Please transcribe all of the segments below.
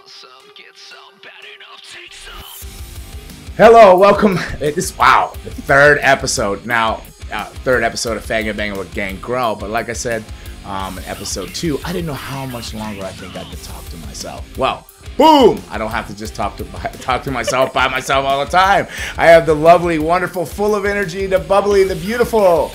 want some, get some, bad enough, take some. Hello, welcome. The third episode. Now, third episode of FANGIN N BANGIN with Gangrel. But like I said, in episode 2, I didn't know how much longer I think I could talk to myself. Well, boom! I don't have to just talk to myself by myself all the time. I have the lovely, wonderful, full of energy, the bubbly, the beautiful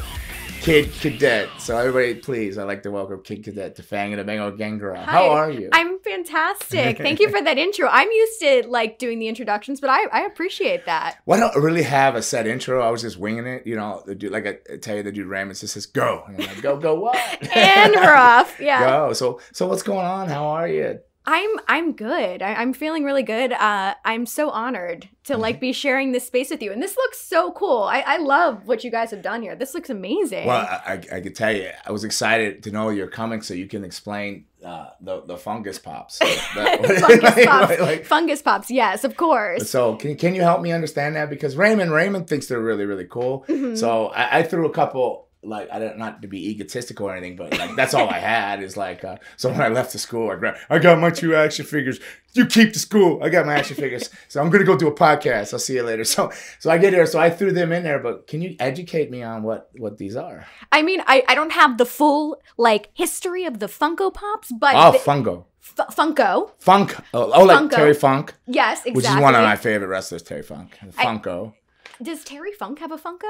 Kid Cadet. So everybody, please, I'd like to welcome Kid Cadet to FANGIN N BANGIN with Gangrel. How are you? I'm fantastic. Thank you for that intro. I'm used to like doing the introductions, but I appreciate that. Well, I don't really have a set intro. I was just winging it. You know, the dude, like I tell you, the dude Raymond just says, go. And I'm like, go what? And we're off. Yeah. Go. So what's going on? How are you? I'm good. I'm feeling really good. I'm so honored to like be sharing this space with you. And this looks so cool. I love what you guys have done here. This looks amazing. Well, I could tell you, I was excited to know you're coming so you can explain the fungus pops. Fungus pops. Fungus pops, yes, of course. So can you help me understand that? Because Raymond thinks they're really, really cool. Mm-hmm. So I threw a couple. Like, I don't, not to be egotistical or anything, but like that's all I had is like, so when I left the school, I got my 2 action figures. You keep the school. I got my action figures. So I'm going to go do a podcast. I'll see you later. So I get there. So I threw them in there, but can you educate me on what these are? I mean, I don't have the full like history of the Funko Pops, but. Oh, Funko. Funko. Funk. Oh, like Funko. Terry Funk? Yes, exactly. Which is one of my favorite wrestlers, Terry Funk. Funko. Does Terry Funk have a Funko?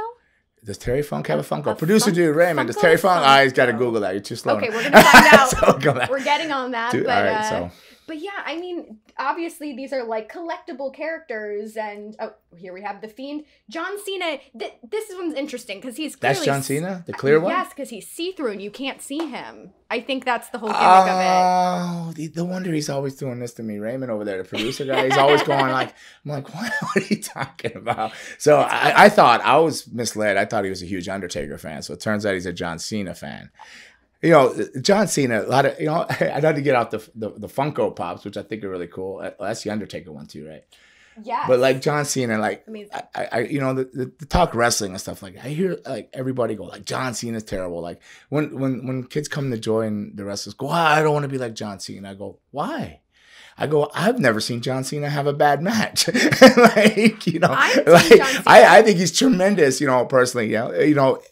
Does Terry Funk have a Funko? Producer dude, Raymond, does Terry Funk? He's got to Google that. You're too slow. Okay, we're going to find out. So we're getting on that. Dude, but, all right, but yeah, I mean, obviously these are like collectible characters. And oh, here we have The Fiend. John Cena. This one's interesting because he's clearly... That's John Cena? The clear one? Yes, because he's see-through and you can't see him. I think that's the whole gimmick of it. Oh, no wonder he's always doing this to me. Raymond over there, the producer guy, he's always going like, I'm like, what are you talking about? So I thought, I was misled. I thought he was a huge Undertaker fan. So it turns out he's a John Cena fan. You know, John Cena, a lot of, you know, I'd like to get out the Funko Pops, which I think are really cool. That's the Undertaker one too, right? Yeah. But like John Cena, like I you know, the talk wrestling and stuff like that, I hear like everybody go like John Cena's terrible. Like when kids come to join the wrestlers, go, I don't want to be like John Cena. I go, why? I go, I've never seen John Cena have a bad match. Like, you know, like I think he's tremendous, you know, personally. You know,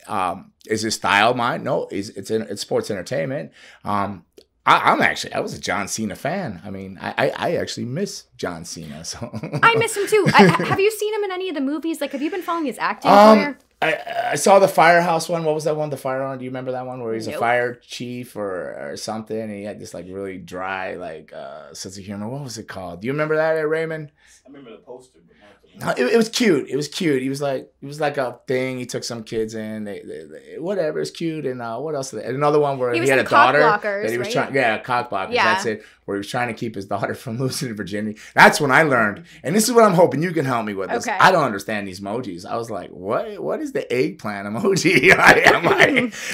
is his style mine? No, it's sports entertainment. I was a John Cena fan. I mean, I actually miss John Cena. So I miss him too. Have you seen him in any of the movies? Like, have you been following his acting career? I saw the Firehouse one. What was that one? The Fire on? Do you remember that one where he's a fire chief or something? And he had this like really dry like sense of humor. What was it called? Do you remember that, Raymond? I remember the poster, but not the movie. It was cute. It was cute. He was like a thing. He took some kids in. They whatever. It's cute. And what else? And another one where he had a daughter that he was trying. Yeah, cock blockers. Yeah. That's it. Where he was trying to keep his daughter from losing to virginity. That's when I learned. And this is what I'm hoping you can help me with. This. Okay. I don't understand these emojis. I was like, what is the eggplant emoji?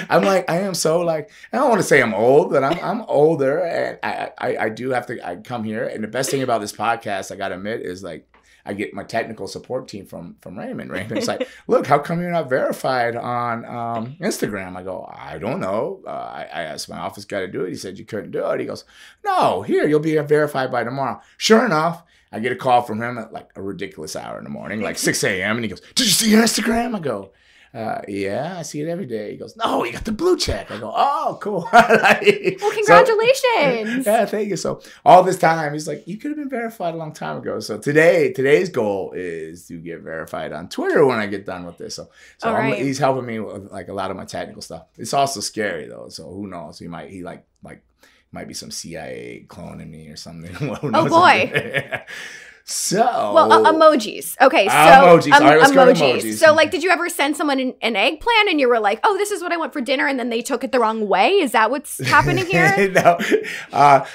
I'm like, I am so like, I don't want to say I'm old, but I'm older, and I do have to. I come here, and the best thing about this podcast, I gotta admit, is like, I get my technical support team from Raymond. Raymond's like, look, how come you're not verified on Instagram? I go, I don't know. I asked my office guy to do it. He said you couldn't do it. He goes, no, here, you'll be verified by tomorrow. Sure enough, I get a call from him at like a ridiculous hour in the morning, like 6 a.m. And he goes, did you see your Instagram? I go, yeah, I see it every day. He goes, no, you got the blue check. I go, oh, cool. Well, congratulations. So, yeah, thank you. So all this time, he's like, you could have been verified a long time ago. So today's goal is to get verified on Twitter when I get done with this. So he's helping me with like a lot of my technical stuff. It's also scary though. So who knows? He might be some CIA cloning me or something. Oh boy. So emojis. Okay, so emojis. All right, let's go to emojis. So like, did you ever send someone an eggplant and you were like, "Oh, this is what I want for dinner," and then they took it the wrong way? Is that what's happening here? No,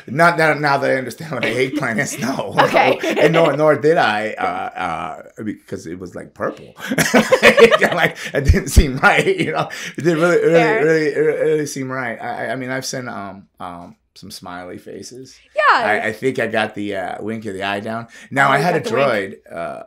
not now that I understand what an eggplant is. No, okay, no. And nor did I, because it was like purple. Like it didn't seem right. You know, it didn't really seem right. I mean, I've sent some smiley faces. Yeah. I think I got the wink of the eye down. Now, I had a Droid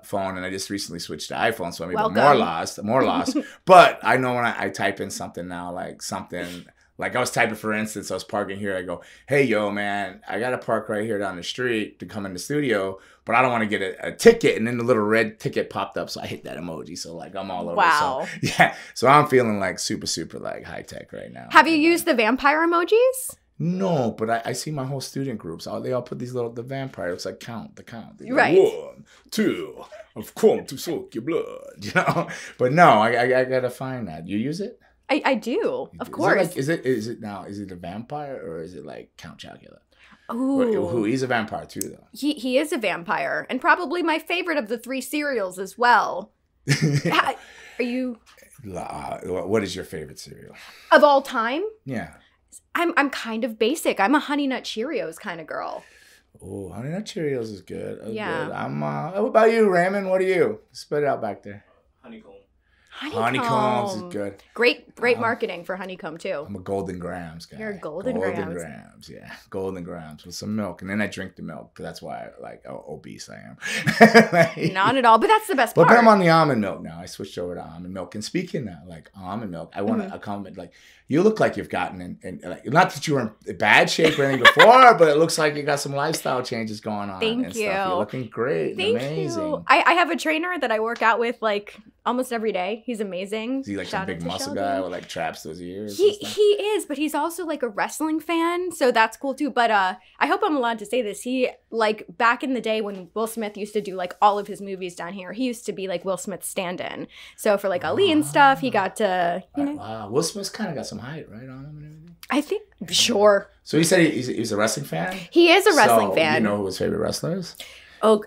phone, and I just recently switched to iPhone, so I'm even more lost. But I know when I type in something now, like something Like I was typing, for instance, I was parking here. I go, hey, yo, man, I got to park right here down the street to come in the studio, but I don't want to get a ticket. And then the little red ticket popped up. So I hit that emoji. So like I'm all over. Wow. So, yeah. So I'm feeling like super, super like high tech right now. Have you used the vampire emojis? No, but I see my whole student groups. They all put these the vampires. It's like the count. They go, right. 1, 2, I've come to soak your blood. You know. But no, I gotta find that. You use it? I do, of course. Is it a vampire or is it like Count Chocula? Ooh. Who he's a vampire too, though. He is a vampire, and probably my favorite of the 3 cereals as well. Are you? What is your favorite cereal Of all time? Yeah. I'm kind of basic. I'm a Honey Nut Cheerios kind of girl. Oh, Honey Nut Cheerios is good. Yeah. Good. What about you, Raymond? What are you? Spit it out back there. Honeycomb. Honeycombs is good. Great marketing for Honeycomb too. I'm a Golden Grams guy. You're a Golden Grams, yeah. Golden Grams with some milk. And then I drink the milk because that's why obese I am. Not at all, but that's the best part. But I'm on the almond milk now. I switched over to almond milk. And speaking of like almond milk, I want to comment, like, you look like you've gotten in like, not that you were in bad shape or anything before, but it looks like you got some lifestyle changes going on. Thank and you. Stuff. You're looking great. Thank amazing. you. I have a trainer that I work out with like almost every day. He's amazing. Is he like a big muscle guy with like traps those ears? He is, but he's also like a wrestling fan, so that's cool too. But I hope I'm allowed to say this. He, like, back in the day when Will Smith used to do like all of his movies down here, he used to be like Will Smith's stand-in. So for like Ali and stuff, he got to, you know. Wow, Will Smith's kind of got some height, right, on him and everything. I think, sure. So he said he's a wrestling fan? He is a wrestling fan. You know who his favorite wrestler is? Oh,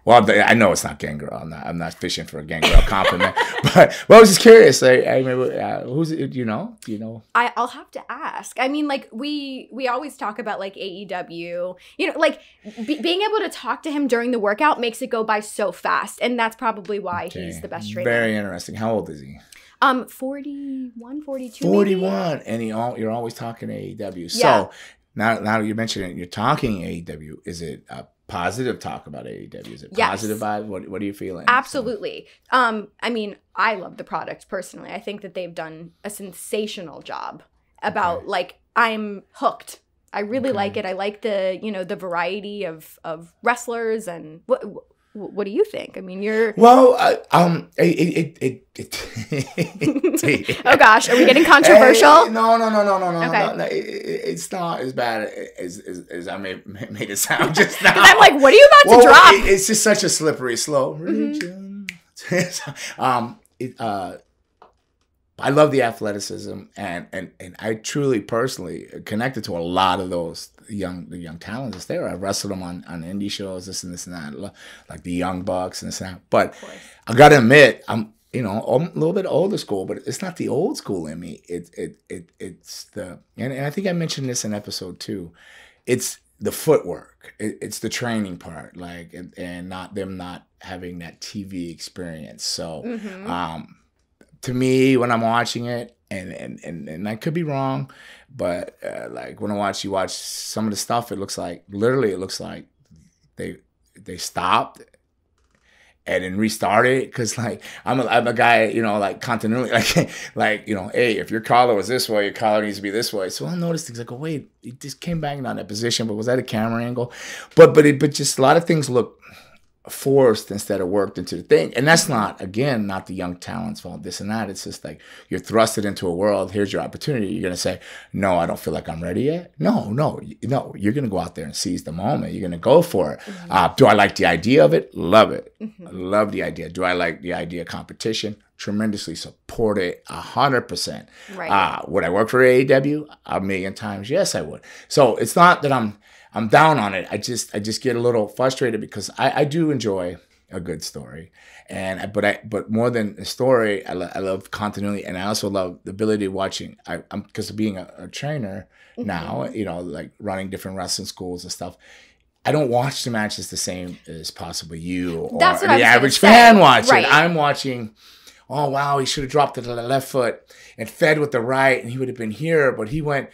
well, I know it's not Gangrel. I'm not fishing for a Gangrel compliment. But I was just curious. Who's it? Do you know? I'll have to ask. I mean, like we always talk about like AEW. You know, like being able to talk to him during the workout makes it go by so fast, and that's probably why he's the best trainer. Very interesting. How old is he? 41, 42. 41, and you're always talking AEW. Yeah. So now you mentioned it. You're talking AEW. Is it a positive talk about AEW? Is it positive vibe? What are you feeling? Absolutely. I mean, I love the product personally. I think that they've done a sensational job about like, I'm hooked. I really like it. I like the, the variety of wrestlers. And what do you think? I mean, you're oh gosh, are we getting controversial? No. Okay. No, it's not as bad as I made it sound just now. I'm like, what are you about to drop? It's just such a slippery slope. I love the athleticism, and I truly personally connected to a lot of those young talents that's there. I wrestled them on indie shows, this and that, like the Young Bucks and this and that. But I gotta admit, I'm a little bit older school, but it's not the old school in me. It's the and I think I mentioned this in episode 2. It's the footwork. It's the training part, like and not having that TV experience. So. To me, when I'm watching it, and I could be wrong, but like when you watch some of the stuff, it looks like they stopped and then restarted, because like I'm a guy, like continuity, like hey, if your collar was this way, your collar needs to be this way. So I'll notice things like, oh wait, it just came back on that position, but was that a camera angle? But just a lot of things look forced instead of worked into the thing. And that's not the young talent's fault, this and that. It's just like you're thrusted into a world. Here's your opportunity. You're going to say, no, I don't feel like I'm ready yet. No. You're going to go out there and seize the moment. You're going to go for it. Do I like the idea of it? Love it. Love the idea. Do I like the idea of competition? Tremendously support it 100%. Right. Would I work for AEW? A million times. Yes, I would. So it's not that I'm down on it. I just get a little frustrated because I do enjoy a good story, but more than a story, I love continuity, and I also love the ability of watching. I'm because of being a trainer now, like running different wrestling schools and stuff. I don't watch the matches the same as possibly you or the average fan watches. Right. I'm watching. Oh wow, he should have dropped to the left foot and fed with the right, and he would have been here. But he went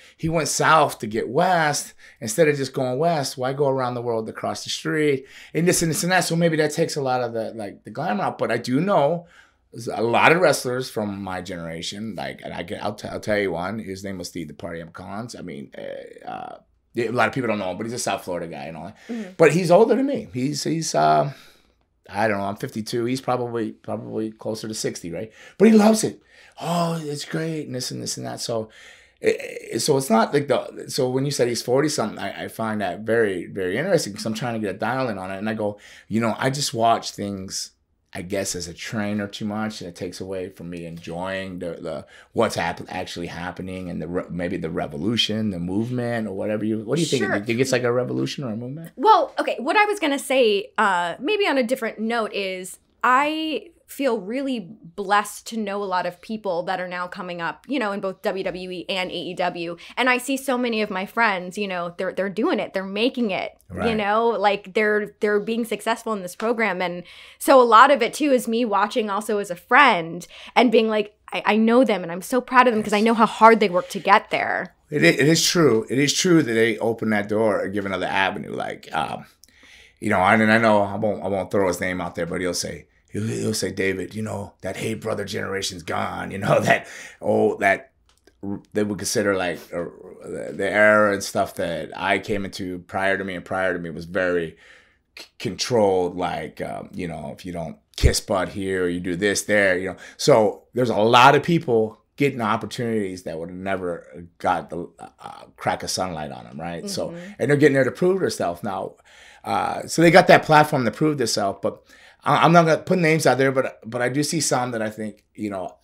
south to get west instead of just going west. Why go around the world to cross the street and this and that? So maybe that takes a lot of the glamour out. But I do know there's a lot of wrestlers from my generation. Like, and I'll tell you one. His name was Steve the Party M. Collins. I mean, a lot of people don't know him, but he's a South Florida guy and all that. Mm-hmm. But he's older than me. He's I don't know. I'm 52. He's probably closer to 60, right? But he loves it. Oh, it's great, and this and this and that. So it's not like so when you said he's 40 something, I find that very, very interesting because I'm trying to get a dial in on it, and I go, I just watch things, I guess, as a trainer too much, and it takes away from me enjoying the what's actually happening, and maybe the revolution, the movement, or whatever what do you think? Sure. Do you think it's like a revolution or a movement? Well, okay, what I was gonna say, maybe on a different note, is I feel really blessed to know a lot of people that are now coming up, in both WWE and AEW. And I see so many of my friends, they're doing it, they're making it, right. Like they're being successful in this program. And so a lot of it too is me watching also as a friend and being like, I know them and I'm so proud of them because I know how hard they work to get there. It is true. It is true that they open that door and give another avenue. Like, and I know I won't throw his name out there, but he'll say, David, that Hey Brother generation's gone. That they would consider like the era and stuff that I came into prior to me was very controlled. Like, if you don't kiss butt here, or you do this there, So there's a lot of people getting opportunities that would have never got the crack of sunlight on them, right? Mm-hmm. So, and they're getting there to prove themselves now. So they got that platform to prove themselves, but I'm not going to put names out there, but I do see some that I think,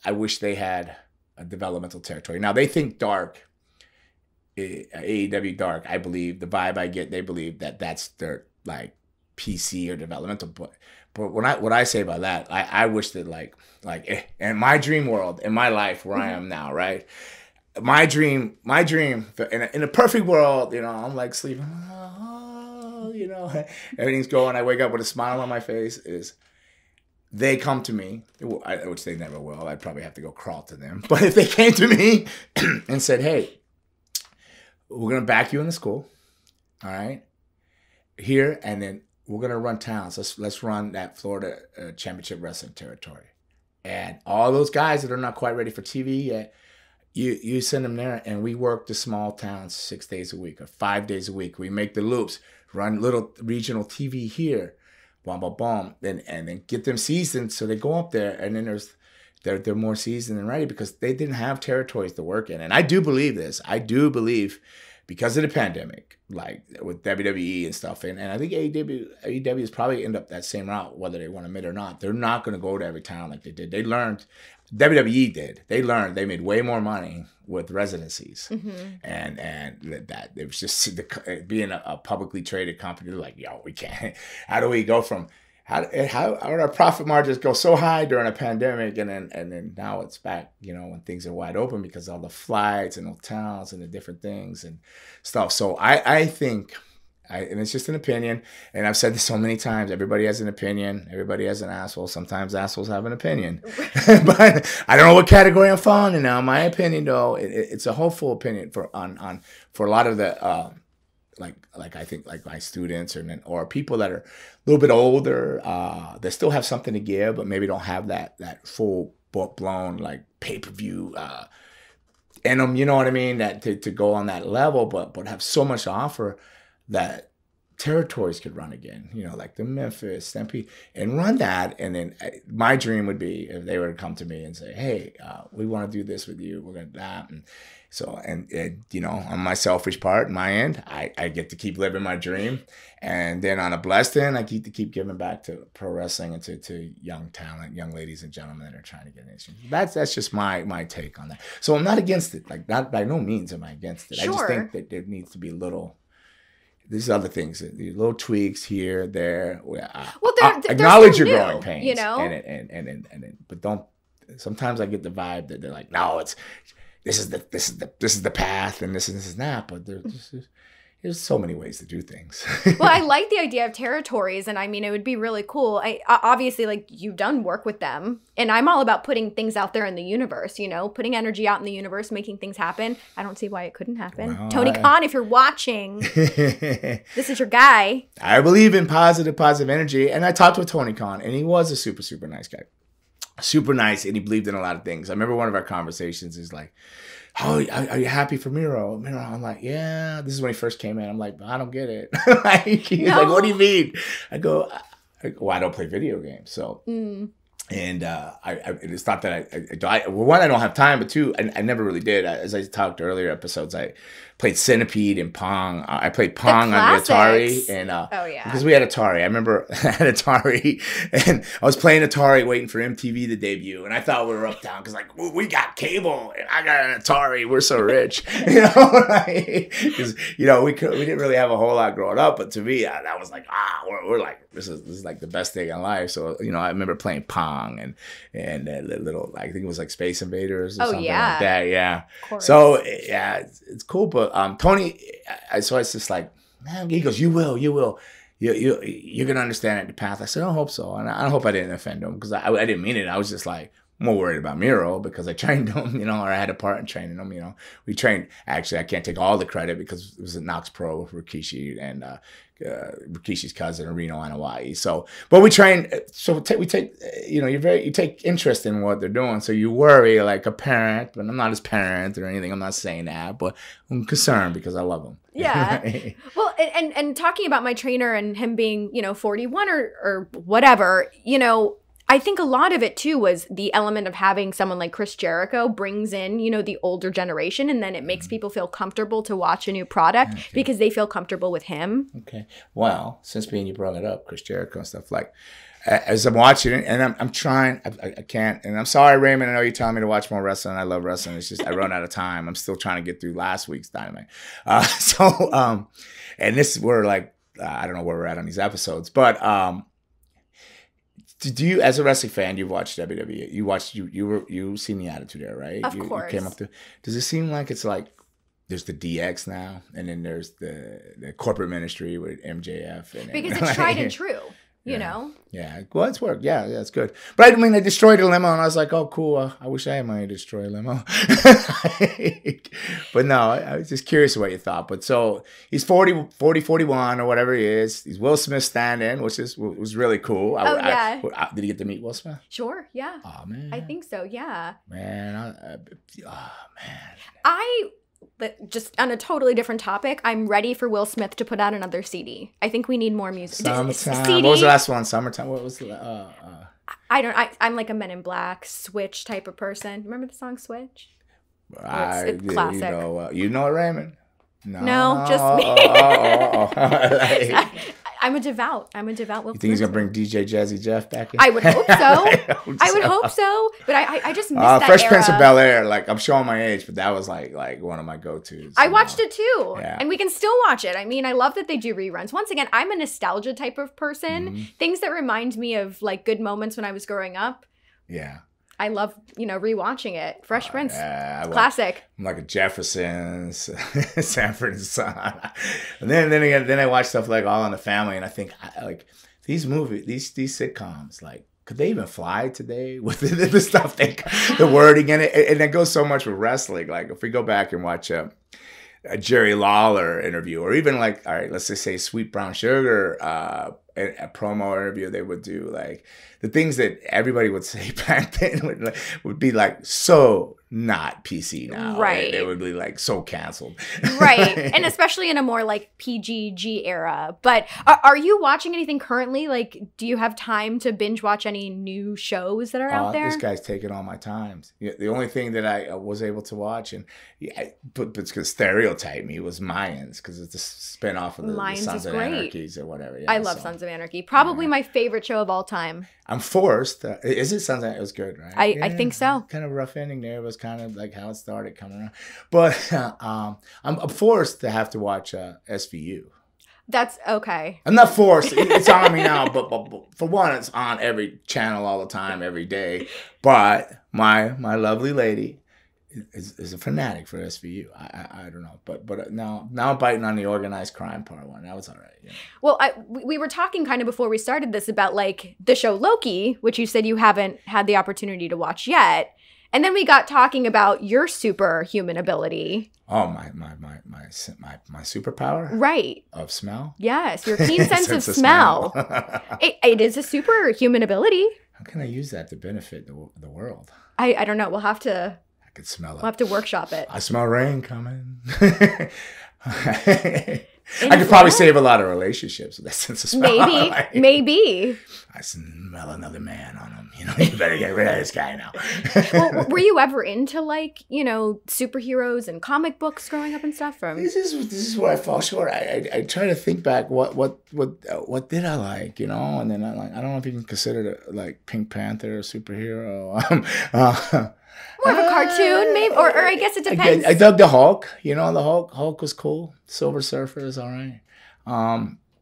I wish they had a developmental territory. Now, they think dark, AEW dark, I believe, the vibe I get, they believe that that's their, like, PC or developmental. But what I say about that, I wish that, like in my dream world, in my life where I am now, right? My dream, in a perfect world, I'm like sleeping, everything's going. I wake up with a smile on my face. Is they come to me, which they never will. I'd probably have to go crawl to them. But if they came to me and said, "Hey, we're gonna back you in the school, all right, here, and then we're gonna run towns. Let's run that Florida Championship Wrestling territory, and all those guys that are not quite ready for TV yet." You send them there, and we work the small towns 6 days a week or 5 days a week. We make the loops, run little regional TV here, boom, boom, boom, and then get them seasoned so they go up there, and then they're more seasoned and ready because they didn't have territories to work in. And I do believe this. I do believe because of the pandemic, like with WWE and stuff, and I think AEW is probably end up that same route, whether they want to admit it or not. They're not going to go to every town like they did. They learned. WWE did. They learned. They made way more money with residencies, and that it was just being a publicly traded company. They're like, we can't. How do we go from how did our profit margins go so high during a pandemic, and then now it's back, when things are wide open because of all the flights and hotels and the different things and stuff. So I think. And it's just an opinion, and I've said this so many times. Everybody has an opinion. Everybody has an asshole. Sometimes assholes have an opinion, but I don't know what category I'm falling in now. My opinion, though, it's a hopeful opinion for a lot of the like I think like my students or people that are a little bit older that still have something to give, but maybe don't have that full blown like pay-per-view. In them, you know what I mean? That to go on that level, but have so much to offer that territories could run again, like the Memphis, Stampede, and run that. And then my dream would be if they were to come to me and say, "Hey, we want to do this with you. We're going to do that." And so, on my selfish part, my end, I get to keep living my dream. And then on a blessed end, I get to keep giving back to pro wrestling and to young talent, young ladies and gentlemen that are trying to get in. That's just my take on that. So I'm not against it. Like, not by no means am I against it. Sure. I just think that there needs to be these other things, these little tweaks here, there. Well, acknowledge your growing pains, but don't. Sometimes I get the vibe that they're like, no, this is the path, and this is that. But there's so many ways to do things. Well, I like the idea of territories, and I mean, it would be really cool. I obviously, like, you've done work with them, and I'm all about putting things out there in the universe, putting energy out in the universe, making things happen. I don't see why it couldn't happen. Well, Tony Khan, if you're watching, this is your guy. I believe in positive energy, and I talked with Tony Khan, and he was a super, super nice guy. super nice, and he believed in a lot of things. I remember one of our conversations is like, "Oh, are you happy for Miro?" Miro, I'm like, "Yeah." This is when he first came in. I'm like, "I don't get it." Like, he's like, "What do you mean?" I go, "Well, I don't play video games, so." And it's not that well, one, I don't have time, but two, I never really did. As I talked earlier episodes, I played Centipede and Pong. I played Pong on the Atari, and because we had Atari. I remember I had Atari, and I was playing Atari, waiting for MTV to debut, and I thought we were uptown because like we got cable, and I got an Atari. We're so rich, because we didn't really have a whole lot growing up, but to me, that was like we're like this is like the best thing in life. So I remember playing Pong and little, I think it was like Space Invaders or something like that. Yeah. So yeah, it's cool. But Tony, so it's just like, man, he goes, you will. You're gonna understand the path. I said, I hope so, and I hope I didn't offend him because I didn't mean it. I was just like more worried about Miro because I trained him, or I had a part in training him. We trained. Actually, I can't take all the credit because it was at Knox Pro with Rikishi and Rikishi's cousin Reno on Hawaii. So, but we train. So we take. You take interest in what they're doing. So you worry like a parent, but I'm not his parent or anything. I'm not saying that, but I'm concerned because I love him. Yeah. Well, and talking about my trainer and him being 41 or whatever, I think a lot of it too was the element of having someone like Chris Jericho brings in, the older generation, and then it makes people feel comfortable to watch a new product because they feel comfortable with him. Okay. Well, since you brought it up, Chris Jericho and stuff, like as I'm watching it, and I'm trying, I can't, and I'm sorry, Raymond, I know you're telling me to watch more wrestling. I love wrestling. It's just I run out of time. I'm still trying to get through last week's Dynamite. And this we're like, I don't know where we're at on these episodes, but do you, as a wrestling fan, you've watched WWE? You've seen the Attitude Era, right? Of course. You came up to. Does it seem like it's like there's the DX now, and then there's the corporate ministry with MJF, because it's tried and true. Yeah. Well, it's worked. Yeah, it's good. But I mean, they destroyed a limo, and I was like, oh, cool. I wish I had money to destroy a limo. But no, I was just curious what you thought. But so he's 40, 41 or whatever he is. He's Will Smith stand-in, which was really cool. Did he get to meet Will Smith? Sure. Yeah. Oh man. I think so. Yeah. Man. But just on a totally different topic, I'm ready for Will Smith to put out another CD. I think we need more music. Summertime. What was the last one? Summertime. What was the? I'm like a Men in Black Switch type of person. Remember the song Switch? It's classic. You know it, Raymond? No, just me. I'm a devout Will Smith. You think he's gonna bring DJ Jazzy Jeff back in? I would hope so. I would hope so. But I just missed that Fresh era. Prince of Bel-Air. Like, I'm showing my age, but that was like one of my go-tos. I watched it too, and we can still watch it. I mean, I love that they do reruns. Once again, I'm a nostalgia type of person. Mm-hmm. Things that remind me of like good moments when I was growing up. Yeah. I love, rewatching it. Fresh Prince, classic. I'm like a Jeffersons, Sanford and Son. And then I watch stuff like All in the Family, and I think like these movies, these sitcoms, like could they even fly today with the stuff the wording in it? And it goes so much with wrestling. Like if we go back and watch a Jerry Lawler interview, or even like, all right, let's just say Sweet Brown Sugar, a promo interview, they would do like the things that everybody would say back then would be like so not PC now. Right. They would be like so canceled. Right. And especially in a more like PGG era. But are you watching anything currently? Like, do you have time to binge watch any new shows that are out there? This guy's taking all my times. The only thing that I was able to watch, and but it's because stereotype me, was Mayans, because it's a spinoff of the Sons of Anarchy or whatever. I love Sons of Anarchy. Probably my favorite show of all time. I'm forced. Is it Sons of Anarchy? It was good, right? I think so. Kind of rough ending there. It was kind of like how it started coming around. But I'm forced to have to watch SVU. That's okay. I'm not forced. It's on me now. But for one, it's on every channel all the time, every day. But my lovely lady is a fanatic for SVU. I don't know, but now I'm biting on the organized crime part one. That was all right. Yeah. Well, we were talking kind of before we started this about like the show Loki, which you said you haven't had the opportunity to watch yet, and then we got talking about your superhuman ability. Oh, my superpower, right? Of smell. Yes, your keen sense of smell. It is a superhuman ability. How can I use that to benefit the world? I don't know. We'll have to. I could smell it. We'll have to workshop it. I smell rain coming. I could probably save a lot of relationships with that sense of smell. Maybe, Like, maybe. I smell another man on him. You know, you better get rid of this guy now. Well, were you ever into like, you know, superheroes and comic books growing up and stuff? This is where I fall short. I try to think back. What did I like? You know, and then I don't know if you can consider it like Pink Panther a superhero. More of a cartoon, maybe, or I guess it depends. I dug the Hulk. You know, the Hulk was cool. Silver Surfer is all right.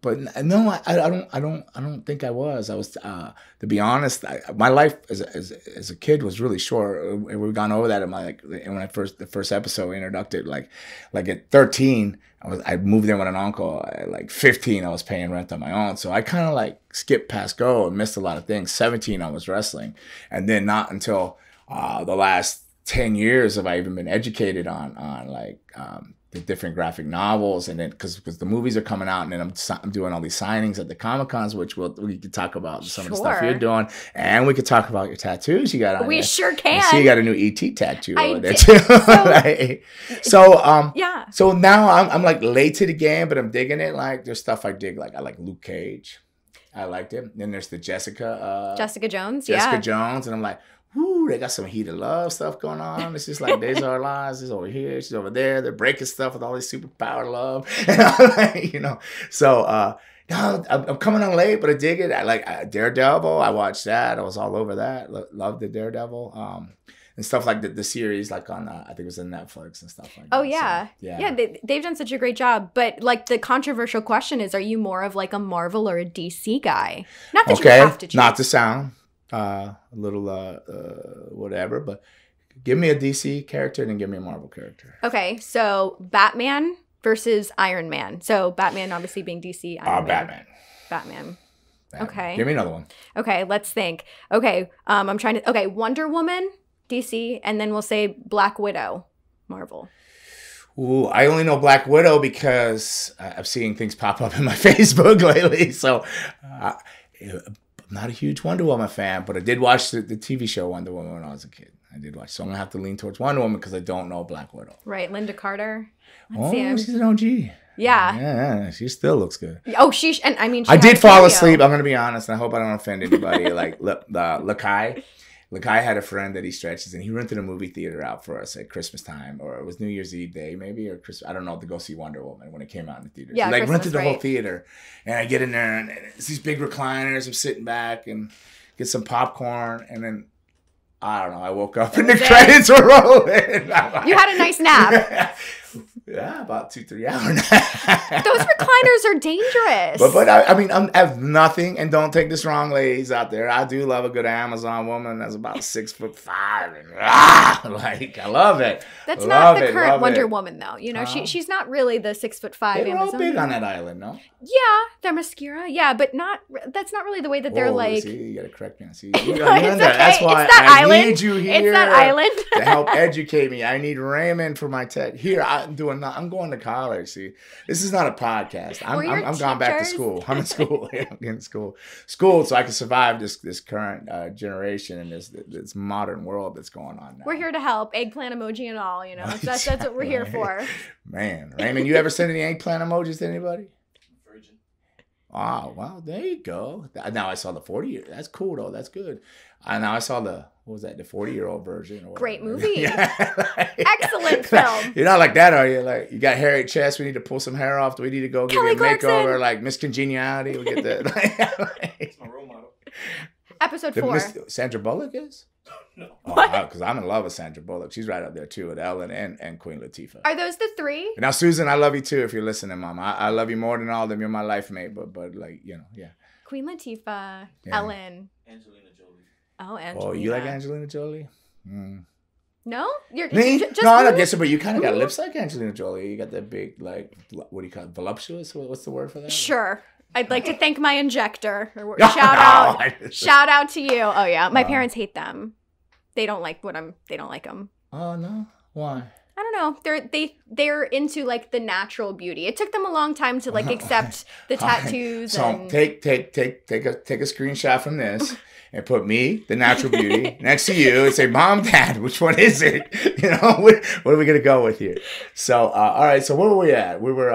But no, I don't think I was. I was, to be honest, my life as a kid was really short. We've gone over that in my when the first episode we introduced it. Like at 13, I moved in with an uncle. At like 15, I was paying rent on my own. So I kind of like skipped past go and missed a lot of things. 17, I was wrestling, and then not until the last 10 years have I even been educated on like the different graphic novels, and then because the movies are coming out, and then I'm doing all these signings at the Comic Cons, which we could talk about some of the stuff you're doing, and we could talk about your tattoos you got on. We there. Sure can. I see you got a new ET tattoo over there too. Yeah. So now I'm like late to the game, but I'm digging it. Like there's stuff I dig. Like I like Luke Cage. I liked it. Then there's the Jessica Jones, and I'm like, whoo, they got some heated love stuff going on. It's just like Days of Our Lives. She's over here, she's over there. They're breaking stuff with all this superpower love, you know. So no, I'm coming on late, but I dig it. I like Daredevil. I watched that. I was all over that. Loved the Daredevil. And stuff like the series, like on I think it was on Netflix and stuff like that. Oh yeah, so, yeah. They've done such a great job. But like the controversial question is, are you more of like a Marvel or a DC guy? Not that you have to choose. Not to sound a little whatever, but give me a DC character and then give me a Marvel character. Okay, so Batman versus Iron Man. So Batman obviously being DC. Iron Man. Batman. Okay. Give me another one. Okay, let's think. Okay, I'm trying to. Okay, Wonder Woman, DC, and then we'll say Black Widow, Marvel. Ooh, I only know Black Widow because I've seen things pop up in my Facebook lately. So I'm not a huge Wonder Woman fan, but I did watch the TV show Wonder Woman when I was a kid. I did watch. So I'm going to have to lean towards Wonder Woman because I don't know Black Widow. Right. Linda Carter. She's an OG. Yeah. Yeah, she still looks good. Oh, I did fall asleep. I'm going to be honest, and I hope I don't offend anybody. Like, Lakai. Lakai had a friend that he stretches, and he rented a movie theater out for us at Christmas time, or it was New Year's Eve day, maybe, or Christmas. I don't know, to go see Wonder Woman when it came out in the theater. Yeah, so, like rented the whole theater, and I get in there, and it's these big recliners. I'm sitting back and get some popcorn, and then I don't know. I woke up and the credits were rolling. You had a nice nap. Yeah, about 2-3 hours. Those recliners are dangerous. But I mean, I have nothing, and don't take this wrong, ladies out there. I do love a good Amazon woman that's about 6'5", and like I love it. That's not the current Wonder Woman, though. You know, she's not really the 6'5" They're Amazon. all big on that island, no? Yeah, they're yeah, but that's not really the way that they're like. See, you gotta correct me. See, it's okay. That's why I need you here. It's that island to help educate me. I need Raymond for my tech. Here, I'm going to college. See, this is not a podcast. I'm going back to school. I'm in school. Yeah, I'm in school, so I can survive this current generation and this modern world that's going on now. We're here to help, eggplant emoji and all. You know, that's what we're here for. Man, Raymond, you ever send any eggplant emojis to anybody? Virgin. Oh, well, there you go. Now I saw the 40-year. That's cool though. That's good. Now I saw the 40-year-old version. Great movie. Yeah. Excellent film. You're not like that, are you? Like, you got hairy chest. We need to pull some hair off. Do we need to go Kelly get a makeover? Clarkson. Like Miss Congeniality. We get that. That's my role model. Episode 4. Sandra Bullock is? No. Because I'm in love with Sandra Bullock. She's right up there too with Ellen and Queen Latifah. Are those the 3? Now, Susan, I love you too if you're listening, Mom. I love you more than all of them. You're my life mate. But like, you know, yeah. Queen Latifah, Ellen. Angelina Jolie. Oh, Angelina. Oh, you like Angelina Jolie? Mm. No? You're Me? just No, I don't guess it, but you kind of got lips like Angelina Jolie. You got that big, like, what do you call it? Voluptuous? What's the word for that? Sure. I'd like to thank my injector. Shout out to you. Oh yeah, my parents hate them. They don't like they don't like them. Oh no, why? I don't know. They're into like the natural beauty. It took them a long time to like accept the tattoos. So take a screenshot from this and put me, the natural beauty, next to you and say, Mom, Dad, which one is it? You know, what are we going to go with here? So, all right. So where were we at? We're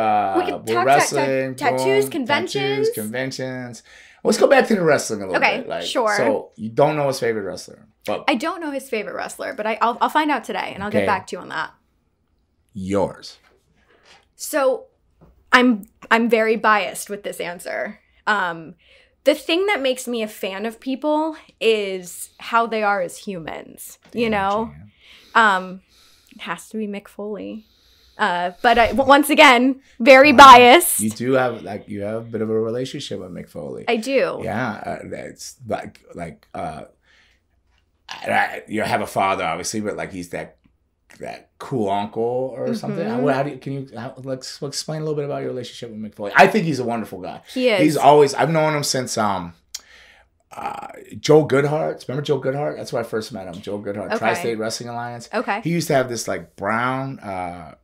wrestling. Tattoos, conventions. Conventions. Let's go back to the wrestling a little bit. Okay, sure. So you don't know his favorite wrestler. But I don't know his favorite wrestler, but I'll find out today, and I'll get back to you on that. Yours. So I'm very biased with this answer. The thing that makes me a fan of people is how they are as humans, you know? It has to be Mick Foley. But once again, very biased. You do have you have a bit of a relationship with Mick Foley. I do. Yeah, it's you have a father, obviously, but like he's that cool uncle or something. Let's explain a little bit about your relationship with Mick Foley? I think he's a wonderful guy. He is. He's always. I've known him since Joe Goodhart. Remember Joe Goodhart? That's where I first met him. Joe Goodhart, Okay. Tri-State Wrestling Alliance. Okay. He used to have this like brown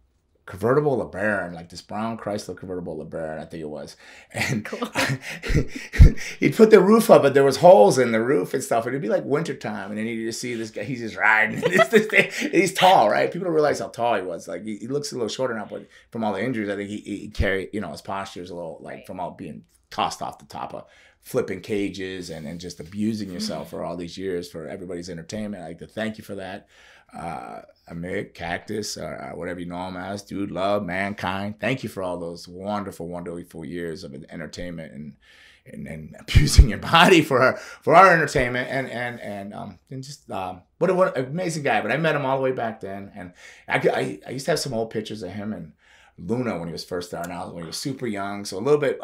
convertible LeBaron, like this brown Chrysler convertible LeBaron, I think it was. And Cool. he'd put the roof up, but there was holes in the roof and stuff. And it'd be like wintertime. And then you just see this guy, he's just riding. He's tall, right? People don't realize how tall he was. Like he looks a little shorter now, but from all the injuries, I think he carried, his posture is a little like from all being tossed off the top of flipping cages and just abusing yourself for all these years for everybody's entertainment. I'd like to thank you for that. Mick, Cactus, whatever you know him as, Dude Love, Mankind. Thank you for all those wonderful, wonderful years of entertainment and abusing your body for our entertainment and just what an amazing guy. But I met him all the way back then, and I used to have some old pictures of him and Luna when he was first starting out, when he was super young. So a little bit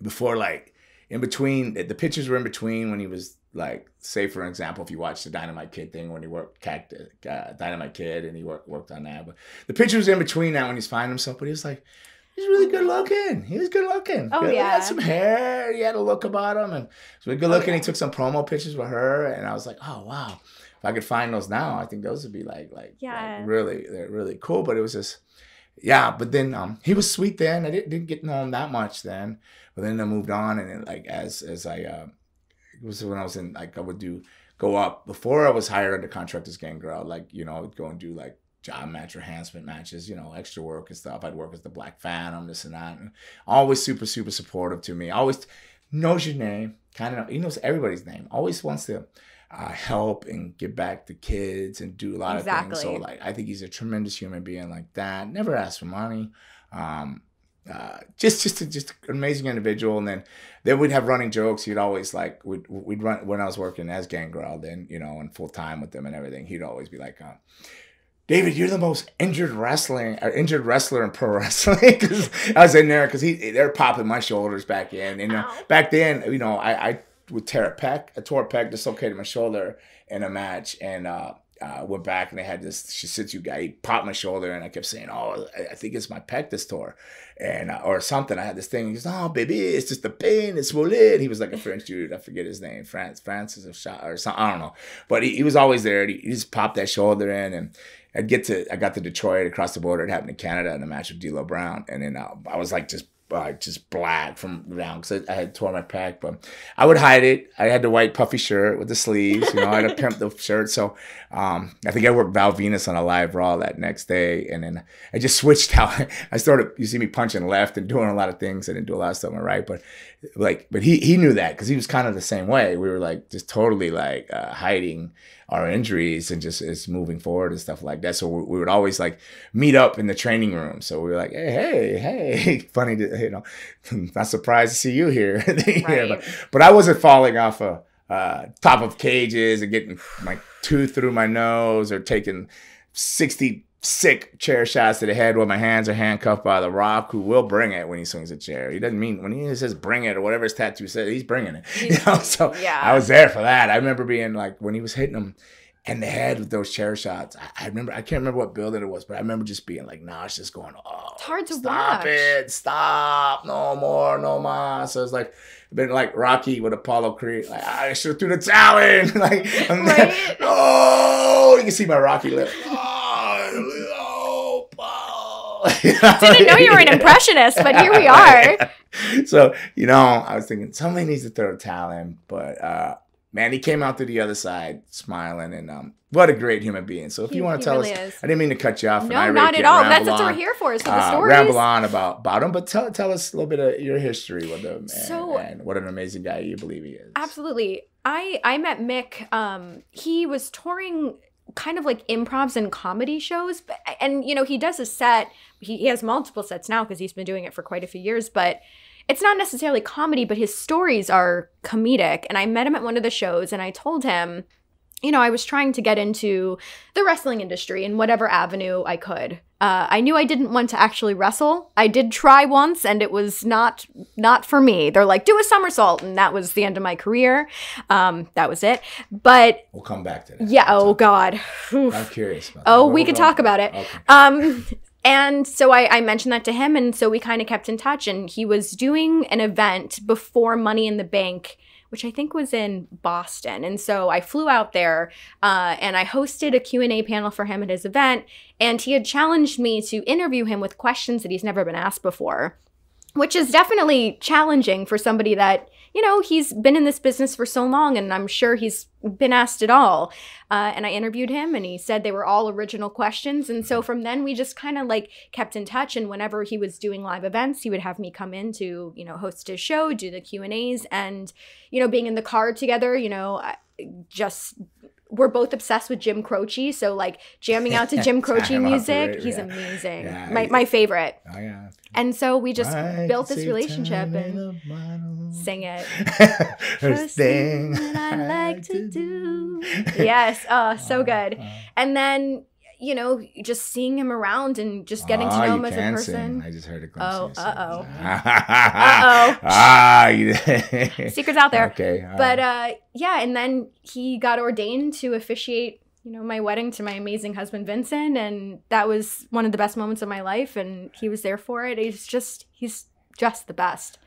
before, like in between, the pictures were in between when he was. Like, say for example, if you watch the Dynamite Kid thing when he worked Dynamite Kid and he worked on that, but the pictures in between that when he's finding himself, but he was like, he's really good looking. He was good looking. Oh, He yeah. had some hair. He had a look about him, and he was really good looking. He took some promo pictures with her, and I was like, oh wow, if I could find those now, I think those would be like really, they're really cool. But it was just. Yeah, but then he was sweet then. I didn't get to know him that much then, but then I moved on, and like as I it was when I was in, like, I would go up before I was hired under contract as Gangrel, like, I'd go and do like job match or enhancement matches, extra work and stuff. I'd work with the Black Phantom, this and that. And always super, super supportive to me. Always knows your name, kind of, he knows everybody's name. Always wants to help and give back to kids and do a lot of things. So like, I think he's a tremendous human being like that. Never asks for money. Just an amazing individual. And then we'd have running jokes. He'd always like, we'd run when I was working as Gangrel, then, and full time with them and everything. He'd always be like, David, you're the most injured wrestler in pro wrestling. Because I was in there because they're popping my shoulders back in. And back then, I would tear a pec. I tore a pec, dislocated my shoulder in a match, and went back and they had this shih-tzu guy. He popped my shoulder and I kept saying, "Oh, I think it's my pec this tore," and or something. I had this thing. He goes, "Oh, baby, it's just the pain. It's swollen." He was like a French dude. I forget his name, Francis or something. I don't know, but he was always there. He just popped that shoulder in, and I got to Detroit across the border. It happened in Canada in a match with D'Lo Brown, and then I was like just black from down because I had torn my pec, but I would hide it. I had the white puffy shirt with the sleeves, I had to pimp the shirt. So I think I worked Val Venus on a live Raw that next day, and then I just switched out. I started, you see me punching left and doing a lot of things. I didn't do a lot of stuff on the right, but he knew that because he was kind of the same way. We were like just totally like hiding our injuries and just moving forward and stuff like that. So we would always like meet up in the training room. So we were like, hey, funny to, not surprised to see you here. Right. But I wasn't falling off a top of cages and getting my tooth through my nose or taking 60 sick chair shots to the head when my hands are handcuffed by The Rock, who will bring it when he swings a chair. He doesn't mean when he says bring it or whatever his tattoo says, he's bringing it. So yeah. I was there for that. I remember being like, when he was hitting him in the head with those chair shots, I can't remember what building it was, but I remember just being like nauseous, going, oh, it's hard to stop watch. Stop, no more, no more. So it's like, been like Rocky with Apollo Creed, like, I should threw the towel in. Like, I'm right? there, oh, you can see my Rocky lip. Didn't know you were an impressionist, but here we are. So, I was thinking somebody needs to throw a towel in, but man, he came out to the other side smiling, and what a great human being. So if you want to tell really us, is. I didn't mean to cut you off. No, not at all. That's what we're here for, is for the stories. Ramble on about him, but tell us a little bit of your history with him, and what an amazing guy you believe he is. Absolutely. I met Mick. He was touring kind of like improvs and comedy shows, and you know, he does a set. He has multiple sets now because he's been doing it for quite a few years, but it's not necessarily comedy, but his stories are comedic. And I met him at one of the shows, and I told him, you know, I was trying to get into the wrestling industry in whatever avenue I could. I knew I didn't want to actually wrestle. I did try once, and it was not for me. They're like, do a somersault, and that was the end of my career. That was it. But we'll come back to that. Yeah. Oh God. I'm curious about that. Oh, we could talk about it. Okay. And so I mentioned that to him, and so we kind of kept in touch, and he was doing an event before Money in the Bank, which I think was in Boston. And so I flew out there, and I hosted a Q&A panel for him at his event, and he had challenged me to interview him with questions that he's never been asked before, which is definitely challenging for somebody that, you know, he's been in this business for so long, and I'm sure he's been asked it all. And I interviewed him, and he said they were all original questions. And so from then we just kind of like kept in touch. And whenever he was doing live events, he would have me come in to, you know, host his show, do the Q&As, and, you know, being in the car together, you know, we're both obsessed with Jim Croce, so like jamming out to Jim Croce music. He's amazing. Yeah, my favorite. Oh yeah. And so we just built this relationship and sing it. First thing that I like to do. Yes. Oh, so good. And then, you know, just seeing him around and just getting to know him as a person. Sing. I just heard a glimpse. Secrets out there. Okay. But yeah, and then he got ordained to officiate, you know, my wedding to my amazing husband Vincent, and that was one of the best moments of my life, and he was there for it. He's just the best.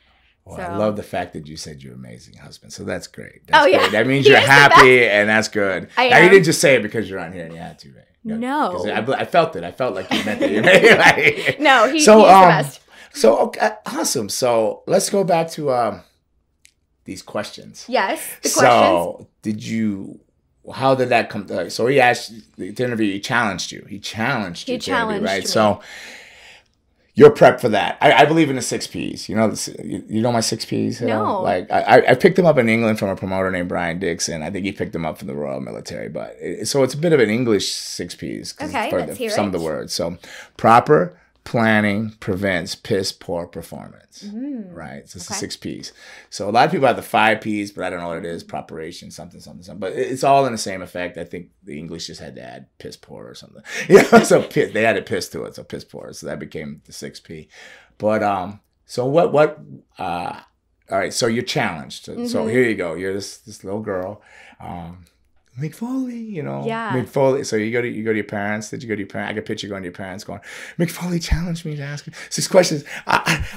Well, So. I love the fact that you said you're amazing husband. So that's great. That's yeah. Great. That means you're happy, and that's good. I now, am. You didn't just say it because you're on here and you had to, right? No. I felt it. I felt like you meant it. No, he's the best. So, okay, awesome. So let's go back to these questions. Yes, the questions. So, how did that come? So he asked the interview. He challenged you. He challenged you. Right. Me. So you're prepped for that. I believe in the 6 Ps. You know, you know my 6 Ps. No. Like I picked them up in England from a promoter named Brian Dixon. I think he picked them up from the Royal Military. But so it's a bit of an English 6 Ps. Okay, let's hear some of the words. So proper planning prevents piss poor performance. Right. So it's the 6 Ps. So a lot of people have the 5 Ps, but I don't know what it is. Preparation, something. But it's all in the same effect. I think the English just had to add piss poor or something. Yeah. So they added piss to it. So piss poor. So that became the 6 P. But so what all right. So you're challenged. So here you go. You're this little girl. Mick Foley, you know. Yeah. Mick Foley. So you go to your parents. Did you go to your parents? I could picture going to your parents going, Mick Foley challenged me to ask 6 questions.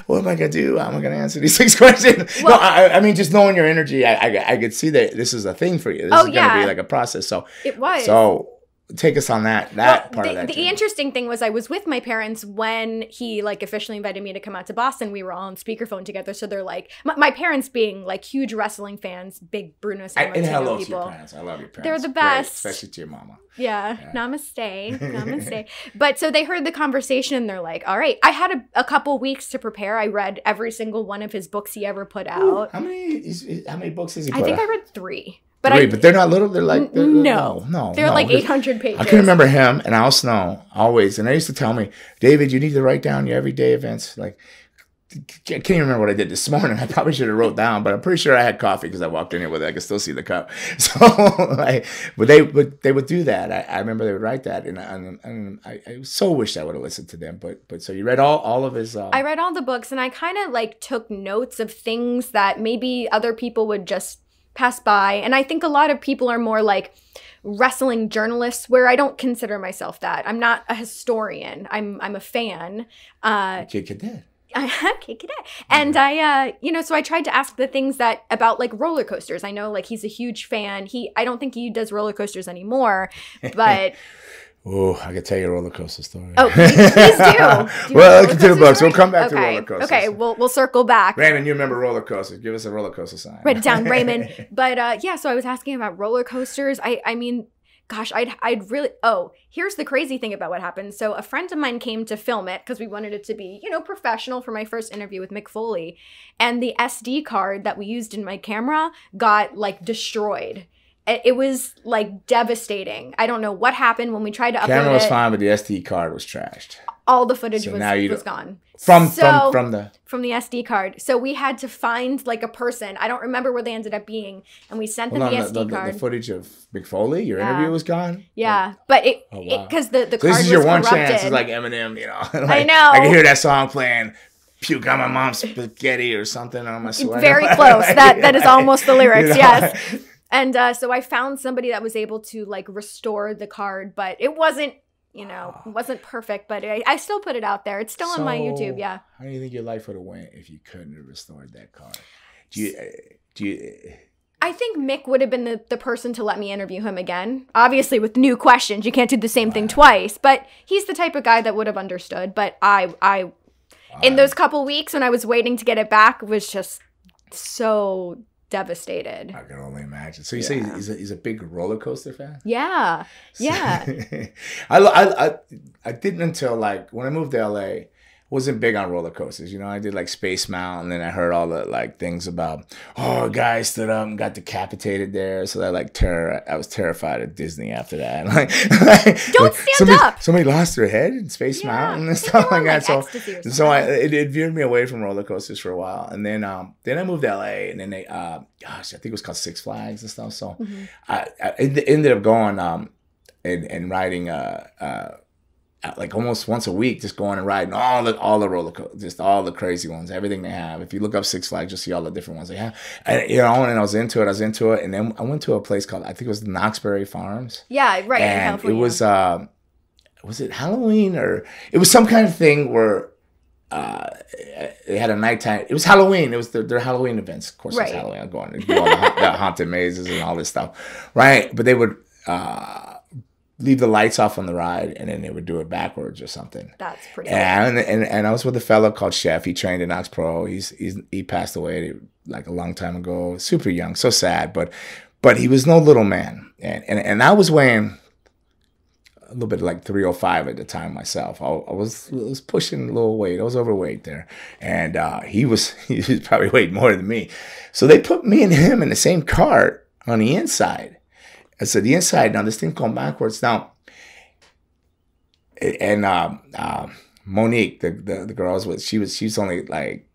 What am I going to do? How am I going to answer these 6 questions? Well, no, I mean, just knowing your energy, I could see that this is a thing for you. This is going to be like a process. So it was. So take us on that part of that. The interesting thing was I was with my parents when he like officially invited me to come out to Boston. We were all on speakerphone together. So they're like, my parents being like huge wrestling fans, big Bruno Sammartino and hello people. to your parents. I love your parents. They're the best. Great, especially to your mama. Yeah. Namaste. But so they heard the conversation and they're like, all right. I had a couple weeks to prepare. I read every single one of his books he ever put out. Ooh, how many books has he put out? I think I read 3. But they're not little. They're like no. They're like 800 pages. I can remember him and Al Snow always, and they used to tell me, David, you need to write down your everyday events. Like, I can't even remember what I did this morning. I probably should have wrote down, but I'm pretty sure I had coffee because I walked in here with it. I could still see the cup. So, but they would do that. I remember they would write that, and I so wish I would have listened to them. But so you read all of his. I read all the books, and I kind of like took notes of things that maybe other people would just pass by. And I think a lot of people are more like wrestling journalists, where I don't consider myself that. I'm not a historian. I'm a fan. Kid Cadet. Kid Cadet. And so I tried to ask the things that about like roller coasters. I know like he's a huge fan. I don't think he does roller coasters anymore, but Oh, I could tell you a roller coaster story. Oh, please do. Well, let's get to the books. We'll come back to roller coasters. Okay, we'll circle back. Raymond, you remember roller coasters. Give us a roller coaster sign. Write it down, Raymond. But yeah, so I was asking about roller coasters. I mean, gosh, I'd really, here's the crazy thing about what happened. So a friend of mine came to film it because we wanted it to be, professional for my first interview with Mick Foley. And the SD card that we used in my camera got like destroyed. It was like devastating. I don't know what happened when we tried to upload it. Camera was fine, but the SD card was trashed. All the footage was gone. From the SD card. So we had to find like a person. I don't remember where they ended up being. And we sent them the SD card. The footage of Mick Foley, your interview was gone? Yeah. But because the card was corrupted. This is your one chance. It's like Eminem, like, I know. I can hear that song playing. Puke on my mom's spaghetti or something on my sweater. Very close. That is almost the lyrics, yes. And so I found somebody that was able to like restore the card, but it wasn't, it wasn't perfect, but I still put it out there. It's still on my YouTube, yeah. How do you think your life would have went if you couldn't have restored that card? Do you I think Mick would have been the person to let me interview him again. Obviously with new questions, you can't do the same thing twice, but he's the type of guy that would have understood. But I in those couple weeks when I was waiting to get it back was just so devastated. I can only imagine. So you say he's a big roller coaster fan? Yeah. Yeah. I didn't until like when I moved to LA, wasn't big on roller coasters. I did like Space Mountain, and then I heard all the like things about a guy stood up and got decapitated there. So that I was terrified of Disney after that. Don't stand up. Somebody lost their head in Space Mountain and stuff like that. So it veered me away from roller coasters for a while, and then I moved to LA, and then I think it was called Six Flags and stuff. So I ended up going and riding like almost once a week, just going and riding all the roller coasters, just all the crazy ones, everything they have. If you look up Six Flags, you'll see all the different ones they have. And, and I was into it. And then I went to a place called, I think it was the Knoxbury Farms. Yeah, right. And it was it Halloween or it was some kind of thing where they had a nighttime. It was Halloween. It was their Halloween events. Of course, it's Halloween. I'm going to do all the haunted mazes and all this stuff, right? But they would leave the lights off on the ride, and then they would do it backwards or something. That's pretty cool. And I was with a fellow called Chef. He trained in Ox Pro. He passed away like a long time ago. Super young, so sad, but he was no little man. And I was weighing a little bit like 305 at the time myself. I was pushing a little weight. I was overweight there, and he was probably weighed more than me. So they put me and him in the same cart on the inside. And so the inside, now this thing going backwards. Now, and Monique, the girl I was with, she's only like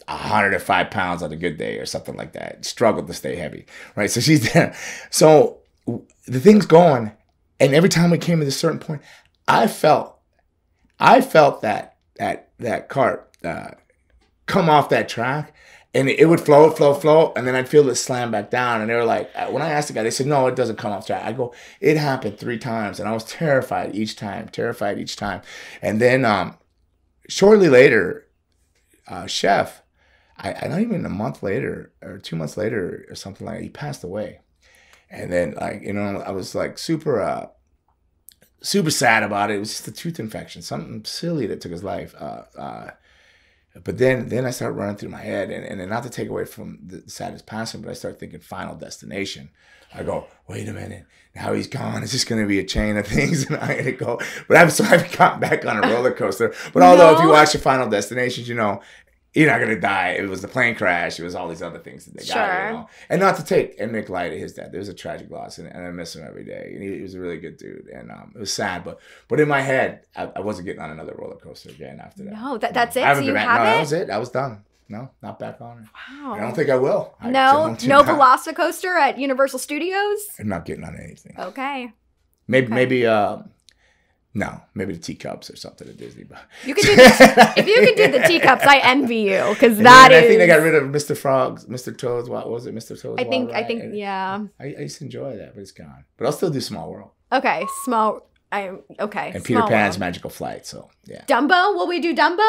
105 pounds on a good day or something like that. Struggled to stay heavy, right? So she's there. So the thing's going, and every time we came to a certain point, I felt that cart come off that track. And it would float, and then I'd feel it slam back down. And they were like, when I asked the guy, they said, no, it doesn't come off track. I go, it happened 3 times, and I was terrified each time. And then shortly later, Chef, I not even a month later or 2 months later or something like that, he passed away. And then I was like super sad about it. It was just a tooth infection, something silly that took his life. But then I started running through my head, and not to take away from the saddest passing, but I started thinking Final Destination. I go, wait a minute, now he's gone. Is this going to be a chain of things? And I had to go. But I haven't gotten back on a roller coaster. But although if you watch the Final Destinations, you're not going to die. It was the plane crash. It was all these other things that they got. And not to take and make light of his death. It was a tragic loss, and I miss him every day. And he was a really good dude. And it was sad. But in my head, I wasn't getting on another roller coaster again after that. No, that's it? I haven't so you been back. haven't? No, that was it. I was done. No, not back on it. Wow. I don't think I will. No Velocicoaster at Universal Studios? I'm not getting on anything. Okay. Maybe no, maybe the teacups or something at Disney. But you could do if you could do the teacups, I envy you because I think they got rid of Mr. Frogs, Mr. Toads. What was it, Mr. Toads? I think, yeah. I used to enjoy that, but it's gone. But I'll still do Small World. Okay, okay. And Peter Pan's Magical Flight. So yeah. Dumbo? Will we do Dumbo?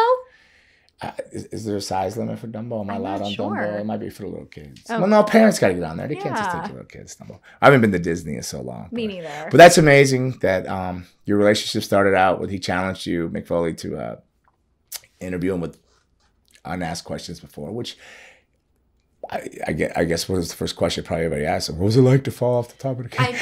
Is there a size limit for Dumbo? Am I allowed on sure. Dumbo? It might be for the little kids. Oh. Well, no, parents got to get on there. They can't just take Yeah. the little kids Dumbo. I haven't been to Disney in so long. Me neither. But that's amazing that your relationship started out with he challenged you, Mick Foley, to interview him with unasked questions before, which I guess was the first question probably everybody asked him. What was it like to fall off the top of the cage?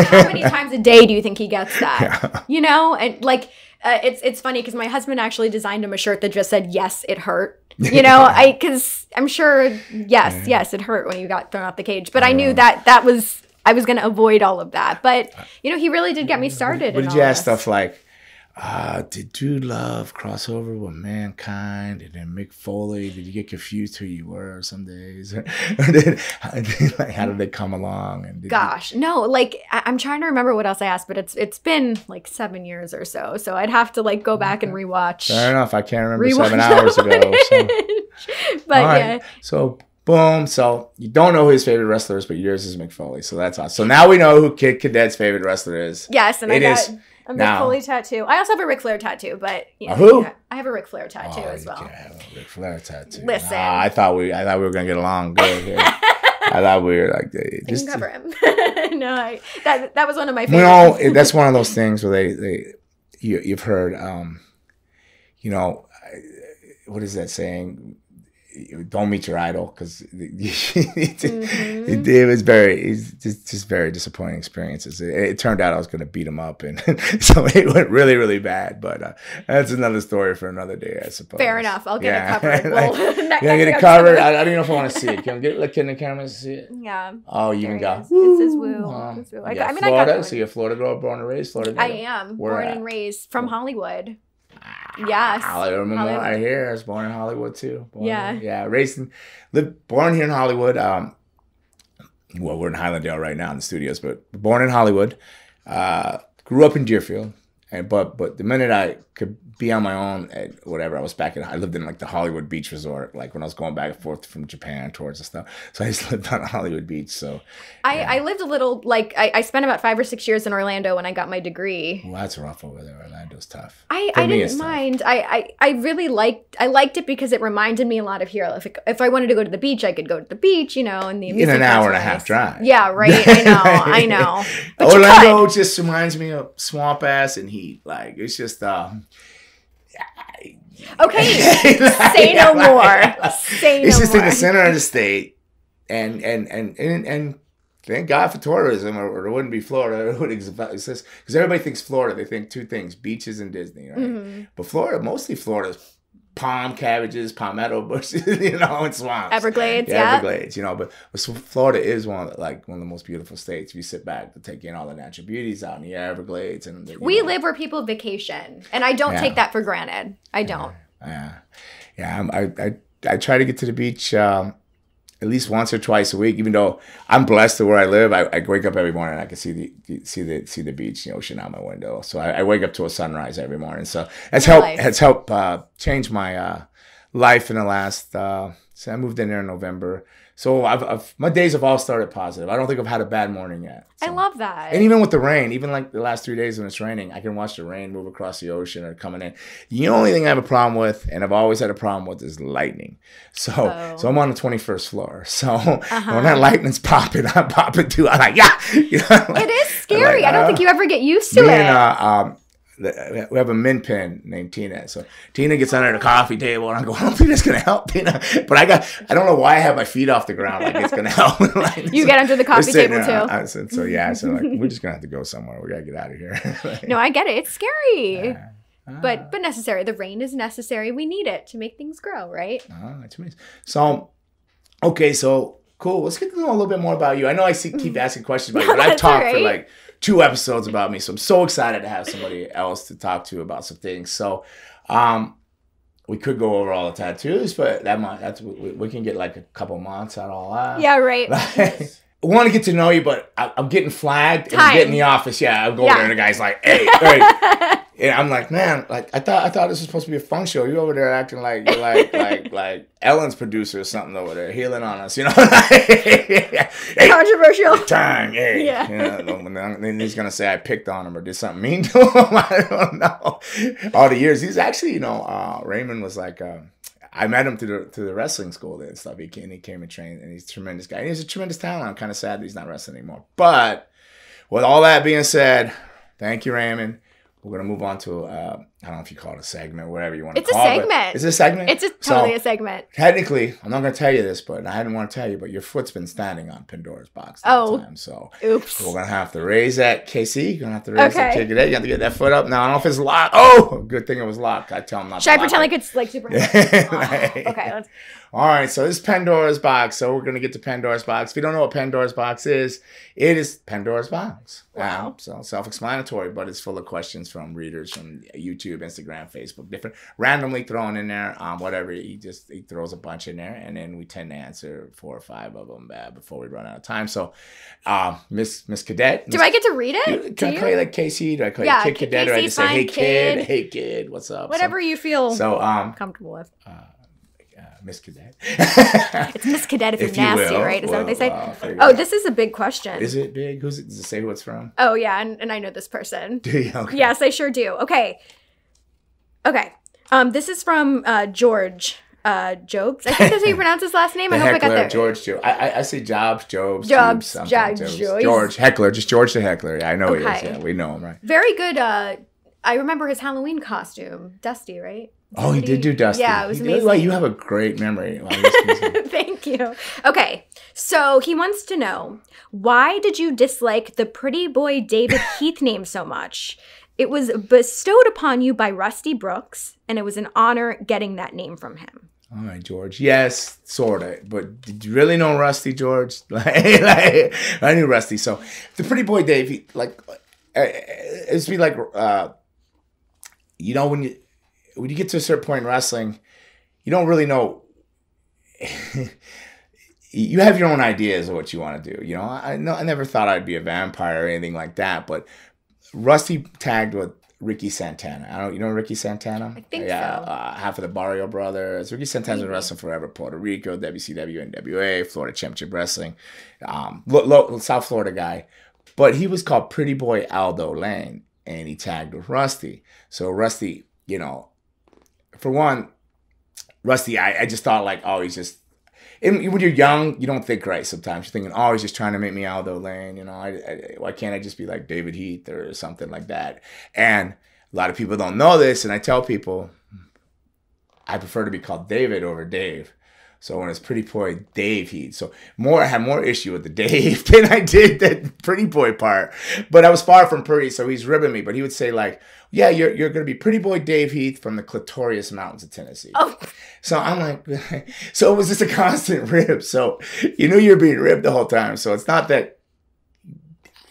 How many times a day do you think he gets that? Yeah. You know, and like it's funny because my husband actually designed him a shirt that just said "Yes, it hurt." You know, because I'm sure yes, it hurt when you got thrown off the cage, but I knew that was I was going to avoid all of that. But you know, he really did get me started. What did you ask stuff like? Did Dude Love cross over with Mankind? And then Mick Foley, did you get confused who you were some days? Or how did they come along? And Gosh, no, like I'm trying to remember what else I asked, but it's been like 7 years or so. So I'd have to like go back and rewatch. Fair enough. I can't remember 7 hours ago. So. But right. yeah. So boom. So you don't know who his favorite wrestler is, but yours is Mick Foley. So that's awesome. So now we know who Kid Cadet's favorite wrestler is. Yes, and it I got is a Mick now. Foley tattoo. I also have a Ric Flair tattoo, but you know, who? yeah, I have a Ric Flair tattoo as well. You can't have a Ric Flair tattoo. Listen. I thought we were gonna get along good here. I thought we were like I can cover him. No, that was one of my You favorites. know, that's one of those things where you've heard, you know, what is that saying? Don't meet your idol, because it was it's just very disappointing experiences. It turned out I was going to beat him up, and so it went really, really bad. But that's another story for another day, I suppose. Fair enough. I'll get it covered. Like, Well, get it covered. I don't even know if I want to see it. Can we look in the camera to see it? Yeah. Oh, you There can it go. is. It says woo. It says woo. I Yeah, mean, Florida. I got So you're a Florida girl, born and raised Florida girl. I am Where born at? and raised from Hollywood. Yes. Hollywood Memorial. I hear. I was born in Hollywood too. Born here in Hollywood. Well, we're in Highlandale right now in the studios, but born in Hollywood. Grew up in Deerfield, but the minute I could be on my own at whatever, I was back I lived in like the Hollywood Beach Resort, like when I was going back and forth from Japan towards the stuff. So I just lived on Hollywood Beach. So I lived a little, like I spent about 5 or 6 years in Orlando when I got my degree. Well, that's rough over there. Orlando's tough. I For me, didn't it's tough. mind. I really liked it because it reminded me a lot of here. If I wanted to go to the beach, I could go to the beach, you know, and the In amusement an hour parks and a were half nice. drive. Yeah, right. I know. But you Orlando could. just reminds me of swamp ass and heat. Like it's just Okay, say no more. Say no more. It's just in the center of the state, and thank God for tourism, or it wouldn't be Florida. It would exist because everybody thinks Florida. They think two things: beaches and Disney, right? Mm-hmm. But Florida, mostly Florida's palm cabbages, palmetto bushes, you know, and swamps. Everglades, yeah. Everglades, you know. But Florida is one of the most beautiful states. If you sit back to take in all the natural beauties out in the Everglades, and we live where people vacation, and I don't take that for granted. I don't. I try to get to the beach at least once or twice a week. Even though I'm blessed to where I live, I wake up every morning and I can see the beach, the ocean out my window. So I wake up to a sunrise every morning. So that's helped change my life in the last. So I moved in there in November. So my days have all started positive. I don't think I've had a bad morning yet. So. I love that. And even with the rain, even like the last 3 days when it's raining, I can watch the rain move across the ocean or coming in. The only thing I have a problem with, and I've always had a problem with, is lightning. So I'm on the 21st floor. So when that lightning's popping, I'm popping too. I'm like, yeah. You know, like, it is scary. Like, I don't think you ever get used to it. And, we have a min pin named Tina. So Tina gets under the coffee table and I go, I don't think that's going to help, Tina. But I don't know why I have my feet off the ground like it's going to help. Like, you get under the coffee table too. So like, we're just going to have to go somewhere. We got to get out of here. Like, no, I get it. It's scary. But necessary. The rain is necessary. We need it to make things grow, right? That's amazing. So, okay, so cool. Let's get to know a little bit more about you. I know I keep asking questions about you, but I've talked for like 2 episodes about me, so I'm so excited to have somebody else to talk to about some things. So, we could go over all the tattoos, but we can get like a couple months out of all that. Yeah, right. I want to get to know you, but I'm getting flagged and I get in the office. Yeah, I'll go there and the guy's like, hey. And I'm like, man, like I thought this was supposed to be a fun show. You over there acting like you're like Ellen's producer or something over there, healing on us, you know? Hey, controversial time, hey. Yeah. You know, and then he's gonna say I picked on him or did something mean to him. I don't know. All the years he's actually, Raymond was like, I met him through the wrestling school and stuff. He came and trained, and he's a tremendous guy. And he's a tremendous talent. I'm kind of sad that he's not wrestling anymore. But with all that being said, thank you, Raymond. We're going to move on to, I don't know if you call it a segment, whatever you want to call it. It's a segment. Is it a segment? It's totally a segment. Technically, I'm not going to tell you this, but I didn't want to tell you, but your foot's been standing on Pandora's box the whole time. So oops. We're going to have to raise that, KC. You're going to have to raise that Kid Cadet. You have to get that foot up. Now, I don't know if it's locked. Oh, good thing it was locked. I tell him not Should to I pretend like it's like super? Okay, let's. All right, so this is Pandora's box. So we're going to get to Pandora's box. If you don't know what Pandora's box is, it is Pandora's box. Wow. So self-explanatory, but it's full of questions from readers from YouTube, Instagram, Facebook, different, randomly thrown in there, whatever. He throws a bunch in there, and then we tend to answer 4 or 5 of them before we run out of time. So, Miss Cadet. Do I get to read it? Can I call you like Casey? Do I call you Kid Cadet? Or I just say, hey, kid, what's up? Whatever you feel comfortable with. Miss Cadet. It's Miss Cadet if you're nasty, right? Is that what they say? This is a big question. Is it big? Does it say who it's from? Oh, yeah, and I know this person. Do you? Okay. Yes, I sure do. Okay. This is from George Jobs. I think that's how you pronounce his last name. I hope I got that. George Jobs. I say Jobs, George, Heckler. Just George the Heckler. Yeah, I know he is. Yeah, we know him, right? Very good. I remember his Halloween costume. Dusty, right? Oh, he did do Dusty. Yeah, it was amazing. Well, you have a great memory. Thank you. Okay, so he wants to know, why did you dislike the pretty boy David Heath name so much? It was bestowed upon you by Rusty Brooks, and it was an honor getting that name from him. All right, George. Yes, sort of. But did you really know Rusty, George? I knew Rusty. So the pretty boy Dave, it's be like, when you get to a certain point in wrestling, you don't really know. You have your own ideas of what you want to do. I never thought I'd be a vampire or anything like that. But Rusty tagged with Ricky Santana. You know Ricky Santana? I think so. Half of the Barrio Brothers. Ricky Santana's been wrestling forever. Puerto Rico, WCW, NWA, Florida Championship Wrestling. South Florida guy. But he was called Pretty Boy Aldo Lane, and he tagged with Rusty. So Rusty, for one, Rusty, I just thought he's just, and when you're young, you don't think right sometimes. You're thinking, he's just trying to make me Aldo Lane. Why can't I just be like David Heath or something like that? And a lot of people don't know this, and I tell people, I prefer to be called David over Dave. So when it's Pretty Boy Dave Heath. So I had more issue with the Dave than I did the Pretty Boy part. But I was far from pretty, so he's ribbing me. But he would say yeah, you're going to be Pretty Boy Dave Heath from the Clitorius Mountains of Tennessee. Oh. So I'm like, so it was just a constant rib. So you knew you were being ribbed the whole time. So it's not that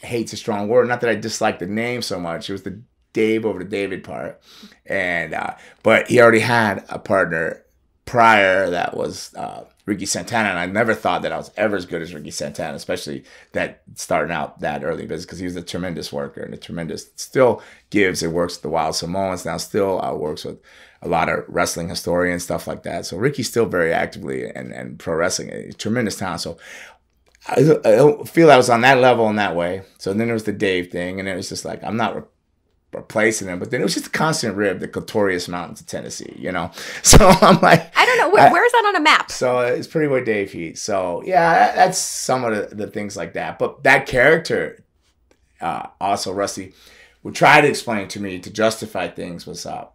hate's a strong word. Not that I dislike the name so much. It was the Dave over the David part. And but he already had a partner prior that was Ricky Santana, and I never thought that I was ever as good as Ricky Santana, especially that starting out that early business, because he was a tremendous worker and still gives and works with the Wild Samoans now, still works with a lot of wrestling historians, stuff like that. So Ricky's still very actively and pro wrestling, tremendous talent. So I don't feel I was on that level in that way. So then there was the Dave thing, and it was just like, I'm not replacing him, but then it was just a constant rib, the Clitorius Mountains of Tennessee, So I'm like, I don't know, where is that on a map? So it's Pretty Boy Dave Heath. So yeah, that's some of the things like that. But that character, also Rusty would try to explain to me to justify things was the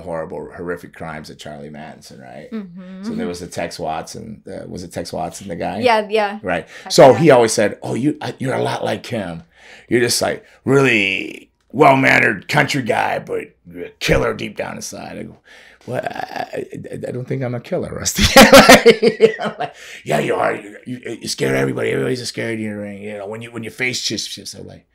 horrible, horrific crimes of Charlie Manson, right? Mm-hmm. So there was the Tex Watson. Was it Tex Watson, the guy? Yeah. Right. So he always said, you're a lot like him. You're just like really well-mannered country guy, but you're a killer deep down inside. I go, well, I don't think I'm a killer, Rusty. I'm like, yeah, you are. You scare everybody. Everybody's scared in the ring. When your face shifts, I'm like,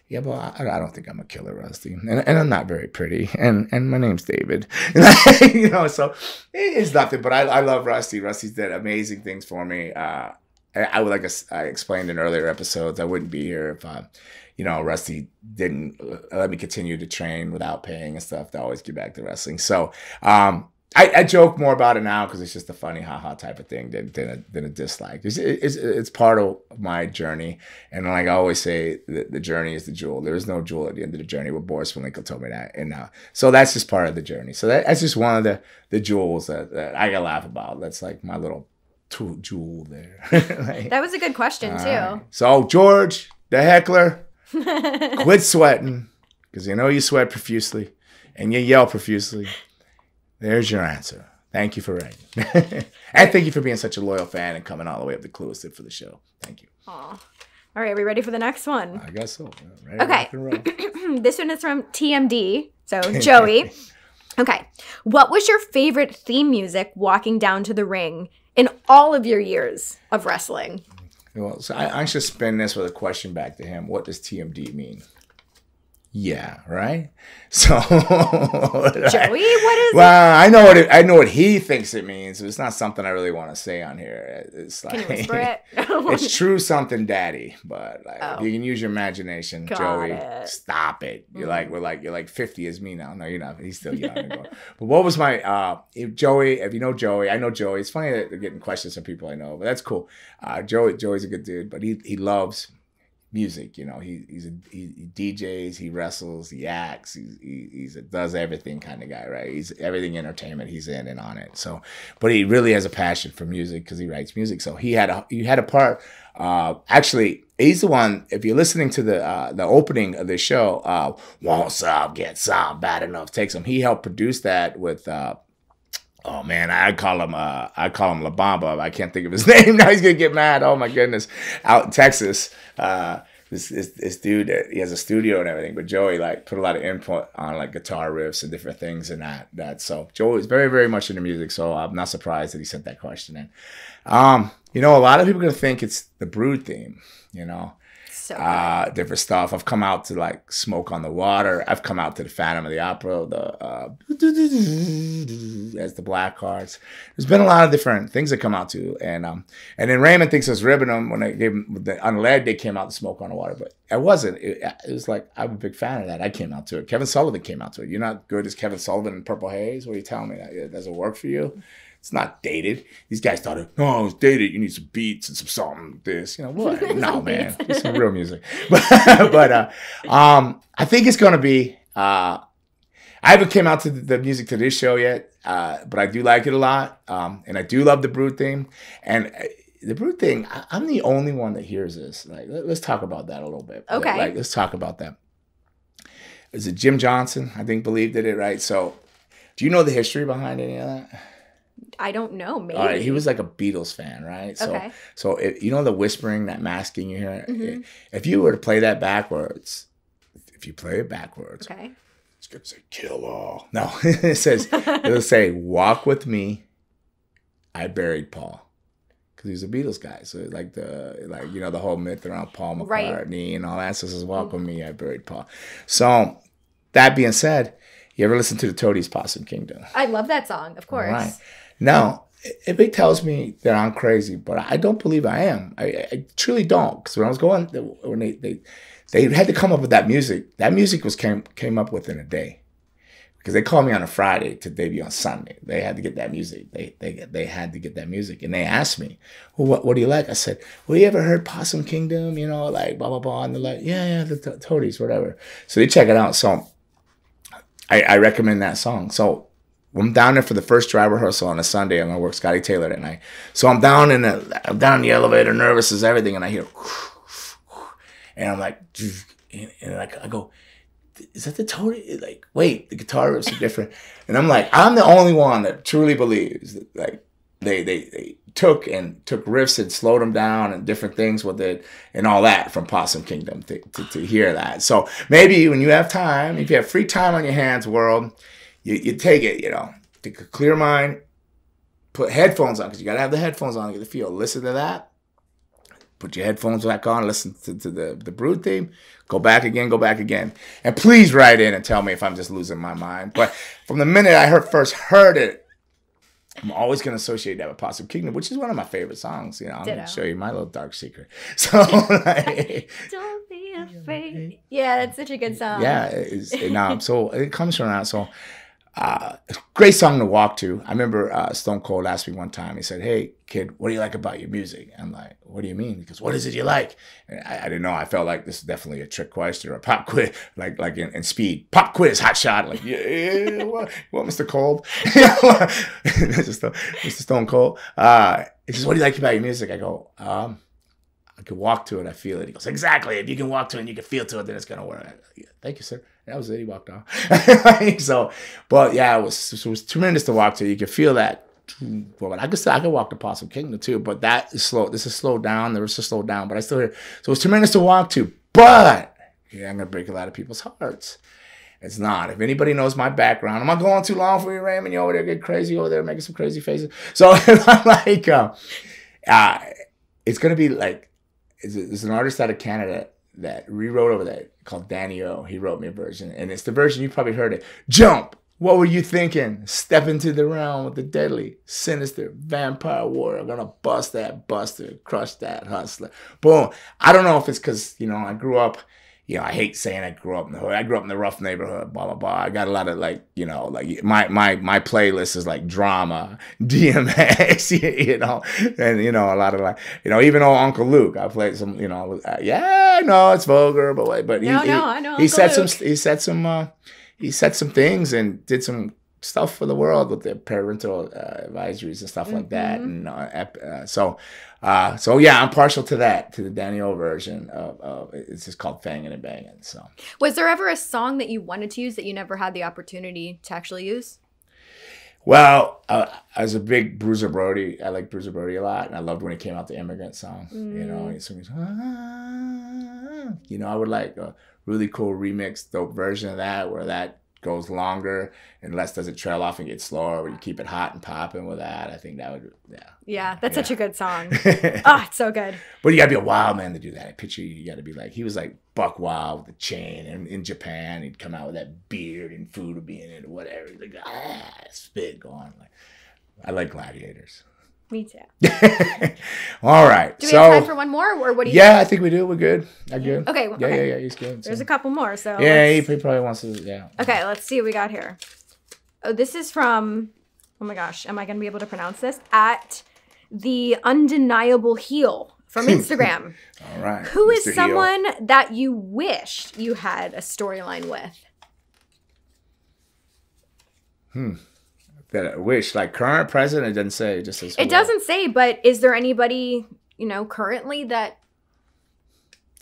yeah, but I don't think I'm a killer, Rusty. And I'm not very pretty. And my name's David. So it's nothing. But I love Rusty. Rusty's did amazing things for me. I would, I explained in earlier episodes, I wouldn't be here if, Rusty didn't let me continue to train without paying and stuff to always get back to wrestling. So I I joke more about it now because it's just a funny haha type of thing than a dislike. It's part of my journey, and like I always say, the journey is the jewel. There is no jewel at the end of the journey. But Boris Winkle told me that, and so that's just part of the journey. So that's just one of the jewels that I can laugh about. That's like my little jewel there. Like, that was a good question too. Right. So George, the heckler, quit sweating because you know you sweat profusely and you yell profusely. There's your answer. Thank you for writing. And thank you for being such a loyal fan and coming all the way up to Clewiston for the show. Thank you. Aw. All right, are we ready for the next one? I guess so. Ready, okay. This one is from TMD. So, Joey. Okay. What was your favorite theme music walking down to the ring in all of your years of wrestling? Well, so I should spin this with a question back to him. What does TMD mean? Yeah, right. So, Joey, what is it? Well, I know what he thinks it means. It's not something I really want to say on here. It's like, can you whisper it? It's true something, Daddy. But like, if you can use your imagination, Joey, stop it. You're like 50 as me now. No, you're not. He's still young. But what was my Joey? If you know Joey, I know Joey. It's funny that they're getting questions from people I know, but that's cool. Joey's a good dude, but he loves music. You know, he DJs, he wrestles, he acts, he's a does everything kind of guy, right? He's everything entertainment, he's in and on it. So, but he really has a passion for music because he writes music. So he had a part. Actually, he's the one. If you're listening to the opening of the show, won't some get some, bad enough takes some. He helped produce that with. Oh man, I call him La Bamba. I can't think of his name now. He's gonna get mad. Oh my goodness, out in Texas, this dude, he has a studio and everything. But Joey like put a lot of input on like guitar riffs and different things and that. So Joey is very, very much into music. So I'm not surprised that he sent that question in. You know, a lot of people are gonna think it's the Brood theme. You know. So different stuff. I've come out to like Smoke on the Water. I've come out to the Phantom of the Opera, as the Black Hearts. There's been a lot of different things that come out to, and then Raymond thinks it's ribbing them when they gave him on Lead. They came out to Smoke on the Water, but it wasn't. It was like I'm a big fan of that. I came out to it. Kevin Sullivan came out to it. You're not good as Kevin Sullivan in Purple Haze. What are you telling me? That doesn't work for you? It's not dated. These guys thought, it's dated. You need some beats and some something. This, what? No, man. It's some real music. But I think it's gonna be. I haven't came out to the music to this show yet, but I do like it a lot, and I do love the Brood theme. And the Brood thing, I'm the only one that hears this. Like, let's talk about that a little bit. Okay. Like, let's talk about that. Is it Jim Johnson? I think believed in it, right? So, do you know the history behind any of that? I don't know. Maybe. All right, he was like a Beatles fan, right? Okay. So if, you know the whispering, that masking you hear. Mm-hmm. If you were to play that backwards, okay, it's gonna say "kill all." No, it'll say "walk with me." I buried Paul because he was a Beatles guy. So like the whole myth around Paul McCartney and all that. So it says "walk with me." I buried Paul. So that being said, you ever listen to the Toadies' Possum Kingdom? I love that song, of course. Right. Now, if it tells me that I'm crazy, but I don't believe I am. I truly don't. Because when I was going, when they had to come up with that music was came up within a day. Because they called me on a Friday to debut on Sunday. They had to get that music. They had to get that music. And they asked me, well, what do you like? I said, well, you ever heard Possum Kingdom? Like blah, blah, blah. And they're like, yeah, the Toadies, whatever. So they check it out. So I recommend that song. So I'm down there for the first dry rehearsal on a Sunday. I'm gonna work Scotty Taylor that night. So I'm down in the elevator, nervous as everything, and I hear, and I'm like, I go, is that the Toady? Like, wait, the guitar riffs are different, and I'm like, I'm the only one that truly believes that like they took riffs and slowed them down and different things with it and all that from Possum Kingdom to hear that. So maybe when you have time, if you have free time on your hands, world, you take it, take a clear mind, put headphones on because you got to have the headphones on to get the feel. Listen to that. Put your headphones back on, listen to the Brood theme, go back again. And please write in and tell me if I'm just losing my mind. But from the minute I first heard it, I'm always going to associate that with Possum Kingdom, which is one of my favorite songs. I'm going to show you my little dark secret. So, don't be afraid. Yeah, that's such a good song. Yeah, so it comes from that. So, great song to walk to. I remember Stone Cold asked me one time. He said, "Hey, kid, what do you like about your music?" I'm like, "What do you mean?" Because what is it you like? And I didn't know. I felt like this is definitely a trick question or a pop quiz, like in Speed. Pop quiz, hot shot. Like, yeah, what, Mr. Cold? Mr. Stone Cold. He says, "What do you like about your music?" I go, I can walk to it. I feel it. He goes, "Exactly. If you can walk to it and you can feel to it, then it's going to work." Go, "Yeah, thank you, sir." And that was it. He walked off. So, but yeah, it was tremendous to walk to. You could feel that. Well, I could walk to Possum Kingdom too, but that is slow. This is slowed down. There was a slow down, but I still hear. So it was tremendous to walk to. But yeah, I'm going to break a lot of people's hearts. It's not. If anybody knows my background, am I going too long for you, Raymond? You over there get crazy over there making some crazy faces. So I'm like, it's going to be like, there's an artist out of Canada that rewrote over that called Danny O. He wrote me a version, and it's the version you probably heard it. Jump. What were you thinking? Step into the realm with the deadly, sinister vampire warrior. Gonna bust that buster, crush that hustler. Boom. I don't know if it's because, I grew up, I hate saying I grew up in the hood. I grew up in the rough neighborhood, blah, blah, blah. I got a lot of like my playlist is like drama, DMX, and, a lot of like, even old Uncle Luke, I played some, yeah, no, it's vulgar, but I know. He said some things and did some stuff for the world with the parental advisories and stuff like that. And so yeah, I'm partial to that, to the Danny O version of it's just called "Fangin' N Bangin'." So, was there ever a song that you wanted to use that you never had the opportunity to actually use? Well, I was a big Bruiser Brody. I like Bruiser Brody a lot, and I loved when he came out the Immigrant song. He sings, I would like a really cool remix, dope version of that where that goes longer and less does it trail off and get slower, where you keep it hot and popping with that. I think that would, yeah, that's such a good song. Oh, it's so good. But you gotta be a wild man to do that. I picture you gotta be like, he was like buck wild with the chain, and in Japan he'd come out with that beard and food would be in it or whatever. He's like, spit going. Like, I like gladiators. Me too. All right. Do we have time for one more, or what do you think? I think we do. We're good. I'm good. Okay. Yeah, he's good. There's a couple more. So yeah, he probably wants to. Yeah. Okay, let's see what we got here. Oh, this is from. Oh my gosh, am I going to be able to pronounce this? At the Undeniable Heel from Instagram. All right. Who is someone that you wished you had a storyline with? That I wish, like current president, it doesn't say. It just says. It doesn't say, but is there anybody currently that?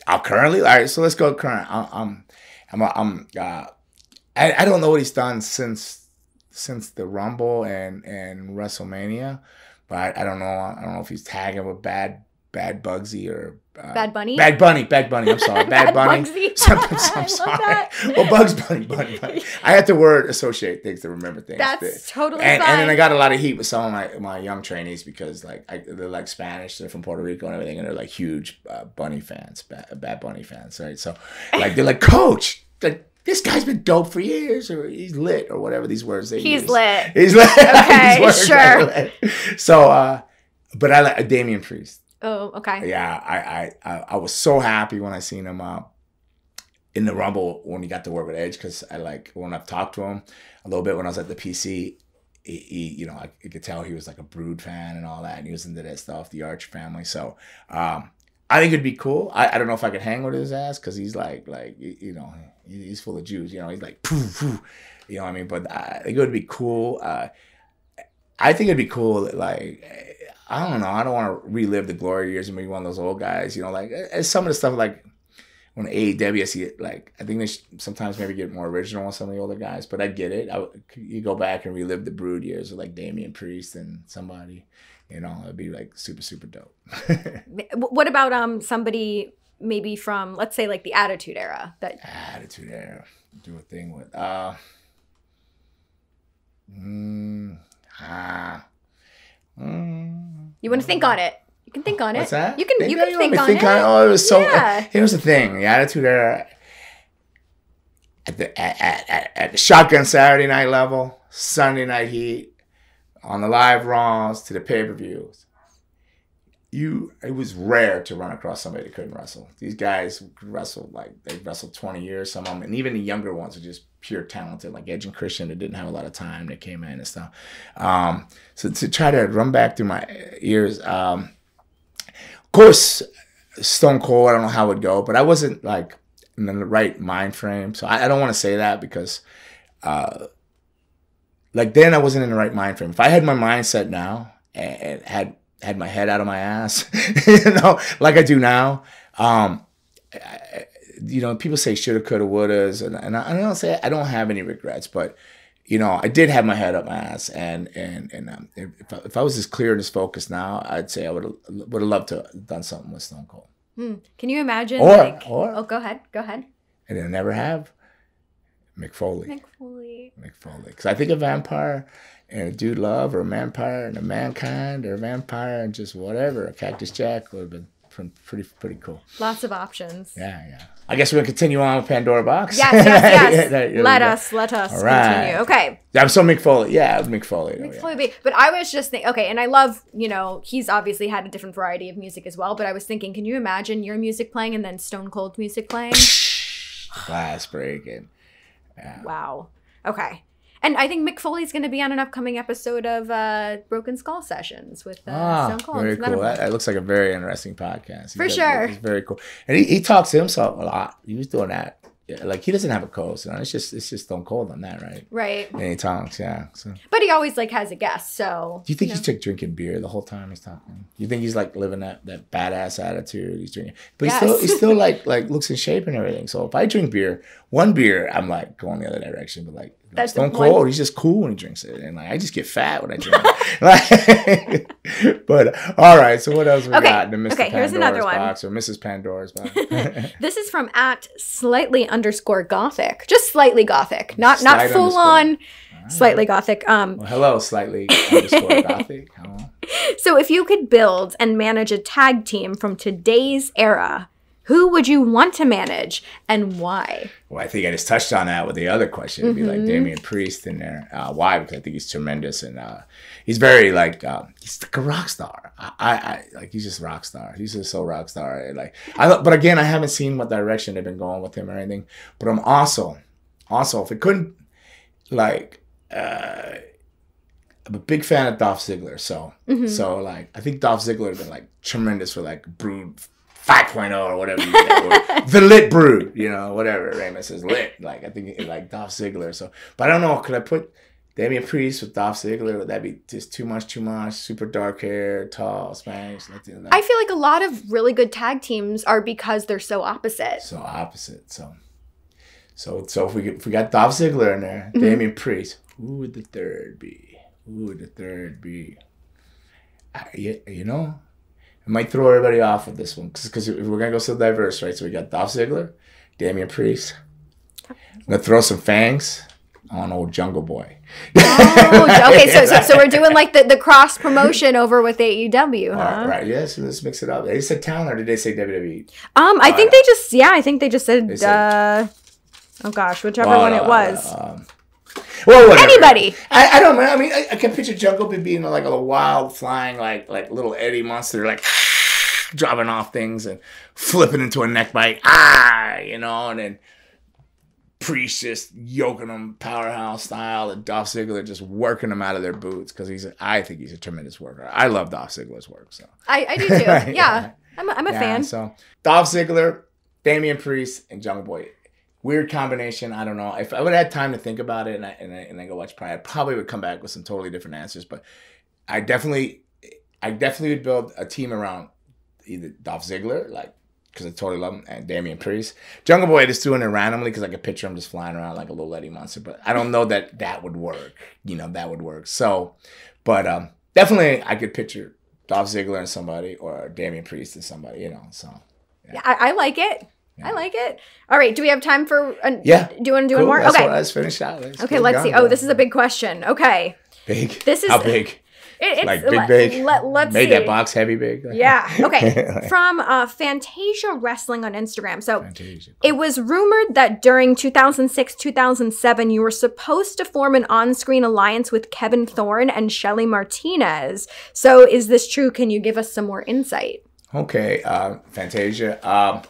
Currently, all right. So let's go current. I don't know what he's done since the Rumble and WrestleMania, but I don't know. I don't know if he's tagging with Bad Bugsy or Bad Bunny. Bad Bunny. I'm sorry, Bad Bunny. I'm sorry. That. Well, Bugs Bunny. I had to associate things to remember things. That's totally fine. And then I got a lot of heat with some of my young trainees because they're like Spanish, they're from Puerto Rico and everything, and they're like huge Bunny fans, Bad Bunny fans, right? So like they're like, "Coach, like, this guy's been dope for years," or "he's lit," or whatever these words they use. He's lit. Okay, sure. So, but I like Damian Priest. Oh, okay. Yeah, I was so happy when I seen him in the Rumble when he got to work with Edge, because when I've talked to him a little bit when I was at the PC, he I could tell he was like a Brood fan and all that, and he was into that stuff, the Archer family. So I think it'd be cool. I don't know if I could hang with his ass because he's like he's full of Jews. He's like poof, poof, you know what I mean. But I think it would be cool. I think it'd be cool. Like, I don't know. I don't want to relive the glory years and be one of those old guys. Like some of the stuff like when AEW, I see it, like, I think they should sometimes maybe get more original on some of the older guys, but I get it. You go back and relive the Brood years with like Damian Priest and somebody, it'd be like super, super dope. What about somebody maybe from, let's say, like the Attitude Era? Attitude Era. Do a thing with. You want to think on it. You can think on it. What's that? You can think on it. Oh, it was so. Yeah. Here's the thing: the Attitude Era at the Shotgun Saturday Night level, Sunday Night Heat, on the live Raws to the pay-per-views. it was rare to run across somebody that couldn't wrestle. These guys could wrestle, like, they wrestled 20 years, some of them, and even the younger ones are just pure talented, like Edge and Christian, that didn't have a lot of time, that came in and stuff. So to try to run back through my ears, of course, Stone Cold, I don't know how it would go, but I wasn't, like, in the right mind frame. So I don't want to say that because, like, then I wasn't in the right mind frame. If I had my mindset now and had my head out of my ass, like I do now, people say shoulda, coulda, wouldas, and I don't say I don't have any regrets, but I did have my head up my ass, and if I was as clear and as focused now, I'd say I would have loved to have done something with Stone Cold. Can you imagine? Or go ahead. And I never have. Mick Foley. Because I think a vampire and a Dude Love, or a vampire and a Mankind, or a vampire and just whatever, a Cactus Jack would have been pretty cool. Lots of options. Yeah. I guess we're going to continue on with Pandora Box. Yes. Let us continue. Okay. I'm so Mick Foley. Yeah, Mick Foley. Mick Foley. But I was just thinking, okay, and I love, he's obviously had a different variety of music as well, but I was thinking, can you imagine your music playing and then Stone Cold music playing? Glass breaking. Yeah. Wow. Okay. And I think Mick Foley's going to be on an upcoming episode of Broken Skull Sessions with Stone Cold. Very cool. That looks like a very interesting podcast. For sure. It's very cool. And he talks to himself a lot. He was doing that. Yeah, like, he doesn't have a co-host. It's just Stone Cold on that, right? Right. And he talks, yeah. So. But he always, like, has a guest, so. Do you think he's drinking beer the whole time he's talking? You think he's, like, living that badass attitude he's drinking? But he's still like looks in shape and everything. So if I drink one beer, I'm, like, going the other direction. But, like, Stone Cold, he's just cool when he drinks it. And, like, I just get fat when I drink it. But, all right. So what else we got in the Mr. Here's another one. Box, or Mrs. Pandora's box? This is from @slightly_gothic. Just slightly gothic. Not full on. Slightly gothic. Hello, slightly _gothic. Hello. So if you could build and manage a tag team from today's era, who would you want to manage and why? Well, I think I just touched on that with the other question. It'd be like Damian Priest in there. Why? Because I think he's tremendous, and he's very he's like a rock star. I like, he's just rock star. He's just so rock star. But again, I haven't seen what direction they've been going with him or anything. But I'm also if it couldn't, I'm a big fan of Dolph Ziggler. So I think Dolph Ziggler would have been like tremendous for like Brood 5.0 or whatever you say, or the lit Brood, whatever Raymond says lit. Like, I think like Dolph Ziggler. So, but I don't know. Could I put Damian Priest with Dolph Ziggler? Would that be just too much? Super dark hair, tall, Spanish. I feel like a lot of really good tag teams are because they're so opposite. So if we got Dolph Ziggler in there, Damian Priest, who would the third be? I might throw everybody off with this one because we're going to go so diverse, right? So we got Dolph Ziggler, Damian Priest. I'm going to throw some fangs on old Jungle Boy. Oh, okay. So we're doing like the cross promotion over with AEW, huh? Right. Yeah. So let's mix it up. They said talent, or did they say WWE? I think they just said, oh gosh, whichever one it was. Well, whatever. Anybody. I don't know. I mean, I can picture Jungle Boy being like a wild flying, like little Eddie Monster, like dropping off things and flipping into a neck bite, and then Priest just yoking them powerhouse style, and Dolph Ziggler just working them out of their boots because I think he's a tremendous worker. I love Dolph Ziggler's work. So I do too. Yeah. I'm a fan. So Dolph Ziggler, Damian Priest, and Jungle Boy. Weird combination. I don't know. If I would have had time to think about it and I go watch Pride, I probably would come back with some totally different answers. But I definitely would build a team around either Dolph Ziggler, because I totally love him, and Damian Priest. Jungle Boy, just doing it randomly because I could picture him just flying around like a little Eddie Monster. But I don't know that would work. That would work. So, but definitely I could picture Dolph Ziggler and somebody, or Damian Priest and somebody. So yeah, I like it. Yeah. I like it. All right. Do we have time for? Do you want to do cool. more? That's Okay. Let's finish out. Okay. Let's see. Oh, this is a big question. Okay. Big. This is how big? It's like big. Let's Made see. that box heavy big. Yeah. Okay. From Fantasia Wrestling on Instagram. So Fantasia. it was rumored that during 2006, 2007, you were supposed to form an on-screen alliance with Kevin Thorn and Shelly Martinez. So is this true? Can you give us some more insight? Okay. Fantasia.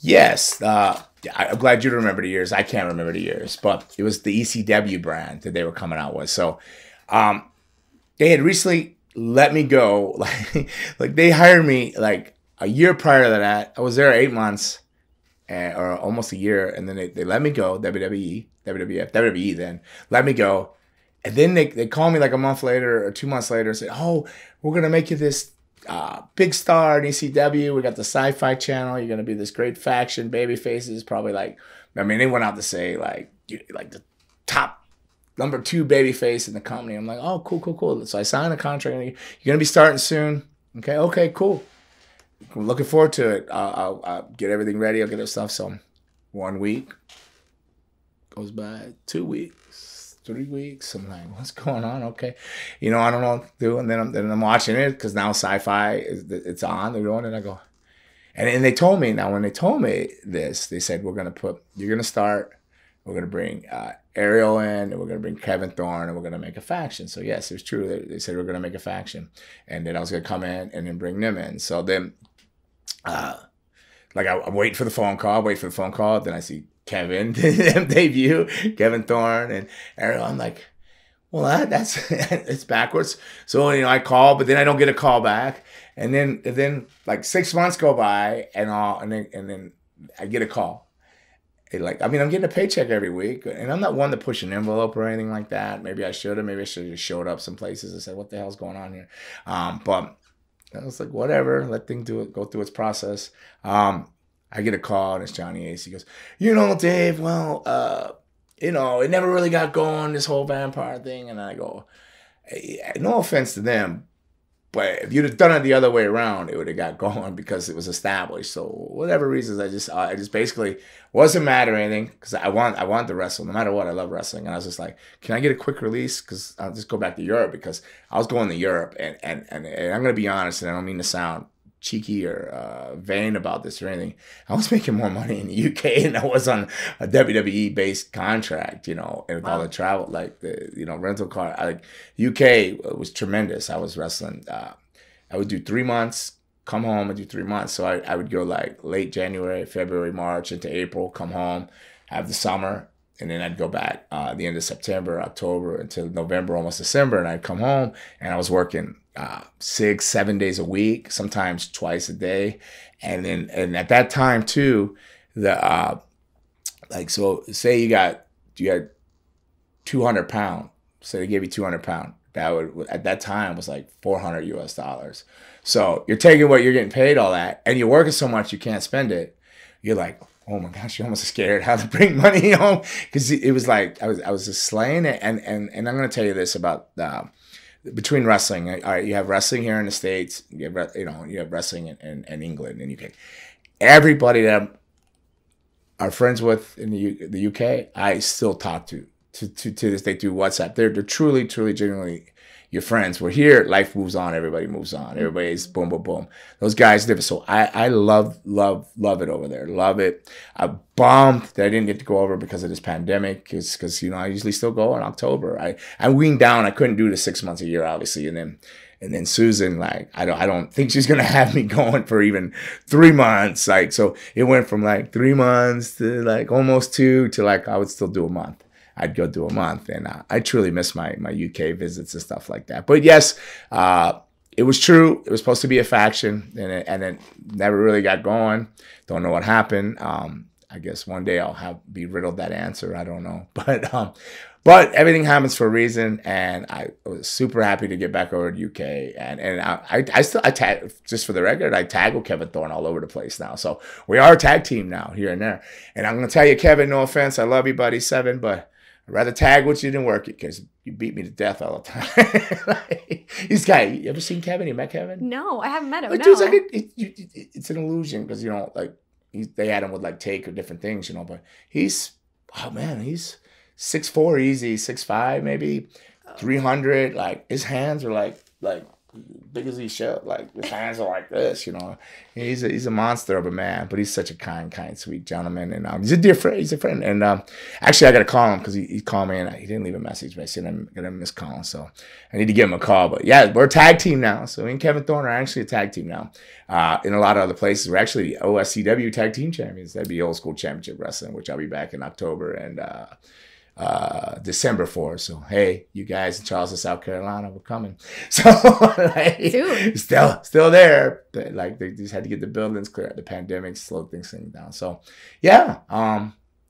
Yes. I'm glad you remember the years. I can't remember the years, but it was the ECW brand that they were coming out with. So they had recently let me go. Like they hired me like a year prior to that. I was there 8 months or almost a year. And then they let me go. WWE then let me go. And then they called me like a month later or 2 months later and said, oh, we're going to make you this big star in ECW. We got the Sci-Fi Channel. You're going to be this great faction. Baby faces. Probably like, I mean, they went out to say like the top number 2 baby face in the company. I'm like, oh, cool. So I signed a contract. You're going to be starting soon. Okay, cool. I'm looking forward to it. I'll get everything ready. I'll get the stuff. So 1 week goes by, 2 weeks, 3 weeks. I'm like, what's going on? Okay. I don't know what to do. And then I'm watching it because now Sci-Fi, it's on. They're doing it. I go, and they told me, now when they told me this, they said, you're going to start, we're going to bring Ariel in, and we're going to bring Kevin Thorn, and we're going to make a faction. So yes, it was true. They said we're going to make a faction, and then I was going to come in and then bring them in. So then, I'm waiting for the phone call. Then I see Kevin debut, Kevin Thorn and Ariel. I'm like, well, that's it's backwards. So I call, but then I don't get a call back, and then like 6 months go by, and then I get a call. I'm getting a paycheck every week, and I'm not one to push an envelope or anything like that. Maybe I should have. Maybe I should have just showed up some places and said, what the hell's going on here? But I was like, whatever, let things go through its process. I get a call, and it's Johnny Ace. He goes, Dave, well, it never really got going, this whole vampire thing. And I go, no offense to them, but if you'd have done it the other way around, it would have got going because it was established. So whatever reasons, I just basically wasn't mad or anything because I want to wrestle no matter what. I love wrestling, and I was just like, can I get a quick release? Because I'll just go back to Europe because I was going to Europe, and I'm gonna be honest, and I don't mean to sound cheeky or vain about this or anything. I was making more money in the UK than I was on a WWE based contract, and with all the travel, like the rental car. UK was tremendous. I was wrestling. I would do 3 months, come home and do 3 months. So I would go like late January, February, March into April, come home, have the summer, and then I'd go back the end of September, October until November, almost December, and I'd come home and I was working 6-7 days a week, sometimes twice a day. And at that time too, so say you had 200 pounds, so they gave you 200 pounds. That would, at that time, was like $400 US. So you're taking what you're getting paid, all that, and you're working so much you can't spend it. You're like, oh my gosh, you're almost scared how to bring money home, because it was like I was just slaying it. And I'm gonna tell you this about between wrestling. All right, you have wrestling here in the States. You have wrestling in England and UK. Everybody that are friends with in the UK, I still talk to this day through WhatsApp. They're truly, genuinely your friends. We're here, life moves on, everybody moves on. Everybody's boom, boom, boom. Those guys live. So I love it over there. Love it. I bummed that I didn't get to go over because of this pandemic, because I usually still go in October. I weaned down. I couldn't do the 6 months a year, obviously, and then Susan, like, I don't think she's gonna have me going for even 3 months. Like, so it went from like 3 months to like almost 2 to like I would still do a month. I'd go do a month, and I truly miss my UK visits and stuff like that. But yes, it was true. It was supposed to be a faction, and it never really got going. Don't know what happened. I guess one day I'll be riddled that answer. I don't know, but everything happens for a reason, and I was super happy to get back over to UK. And I still tag, just for the record, I tag with Kevin Thorn all over the place now. So we are a tag team now, here and there. And I'm gonna tell you, Kevin, no offense, I love you, buddy, 7, but I'd rather tag with you than work it, because you beat me to death all the time. This guy, you ever seen Kevin? You met Kevin? No, I haven't met him. But dude's like, it's an illusion, because they had him with like take or different things, but he's 6'4" easy, 6'5" maybe. 300. Like his hands are like big as he should. Like his hands are like this, you know. He's a monster of a man, but he's such a kind, sweet gentleman, and he's a dear friend. He's a friend, and actually I got to call him because he called me and he didn't leave a message, but I said I'm gonna miss calling, so I need to give him a call. But yeah, we're a tag team now. So me and Kevin Thorn are actually a tag team now. In a lot of other places, we're actually the OSCW tag team champions. That'd be old school championship wrestling, which I'll be back in October and December for. So hey, you guys in Charleston, South Carolina, we're coming. So like, still there, but like they just had to get the buildings clear. The pandemic slowed things down. So yeah,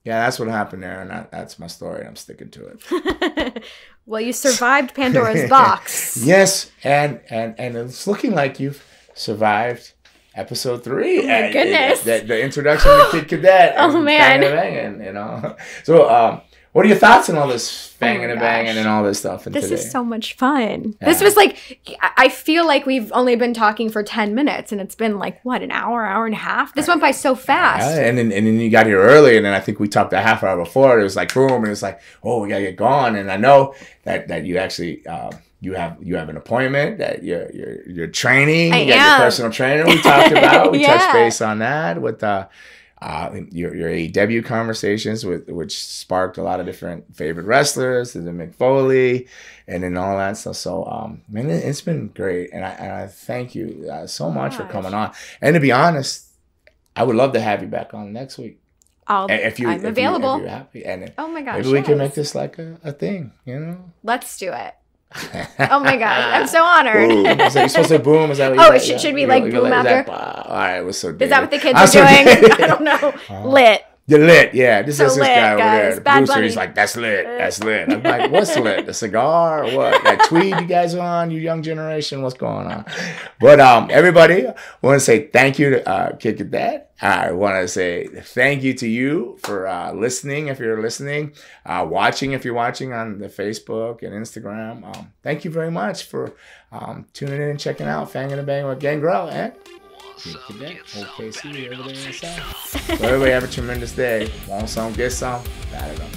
that's what happened there, and that's my story. I'm sticking to it. Well, you survived Pandora's box. Yes, and it's looking like you've survived episode 3. Oh my goodness, the introduction to Kid Cadet. Oh man, banging, you know. So what are your thoughts on all this fanging and banging and all this stuff? This is so much fun. Yeah. This was like, I feel like we've only been talking for 10 minutes and it's been like, what, an hour and a half? This went by so fast. Yeah, and then you got here early, and then I think we talked a half hour before. It was like, boom, and it's like, oh, we got to get going. And I know that you actually, you have an appointment, that you're training. You got your personal trainer we talked about. We touched base on that with your AEW conversations, which sparked a lot of different favorite wrestlers, the Mick Foley, and then all that stuff. So, man, it's been great, and I thank you so much for coming on. And to be honest, I would love to have you back on next week. I'm available. If you're happy, and oh my gosh, maybe we can make this like a thing, you know? Let's do it. Oh my gosh, I'm so honored. You're supposed to say boom? Is that what it should be like boom after? All right, it was so Is that what the kids are doing? I don't know. Lit. You're lit, yeah. This is this lit, guy over guys. there. The producer, he's like, that's lit, that's lit. I'm like, what's lit? The cigar or what? That tweed you guys are on, you young generation, what's going on? But everybody, I want to say thank you to Kid Cadet. I want to say thank you to you for listening, if you're listening, watching, if you're watching on the Facebook and Instagram. Thank you very much for tuning in and checking out Fangin N Bangin with Gangrel and Kid Cadet, OKC, over there inside. So everybody have a tremendous day. Want some, get some, bat it up.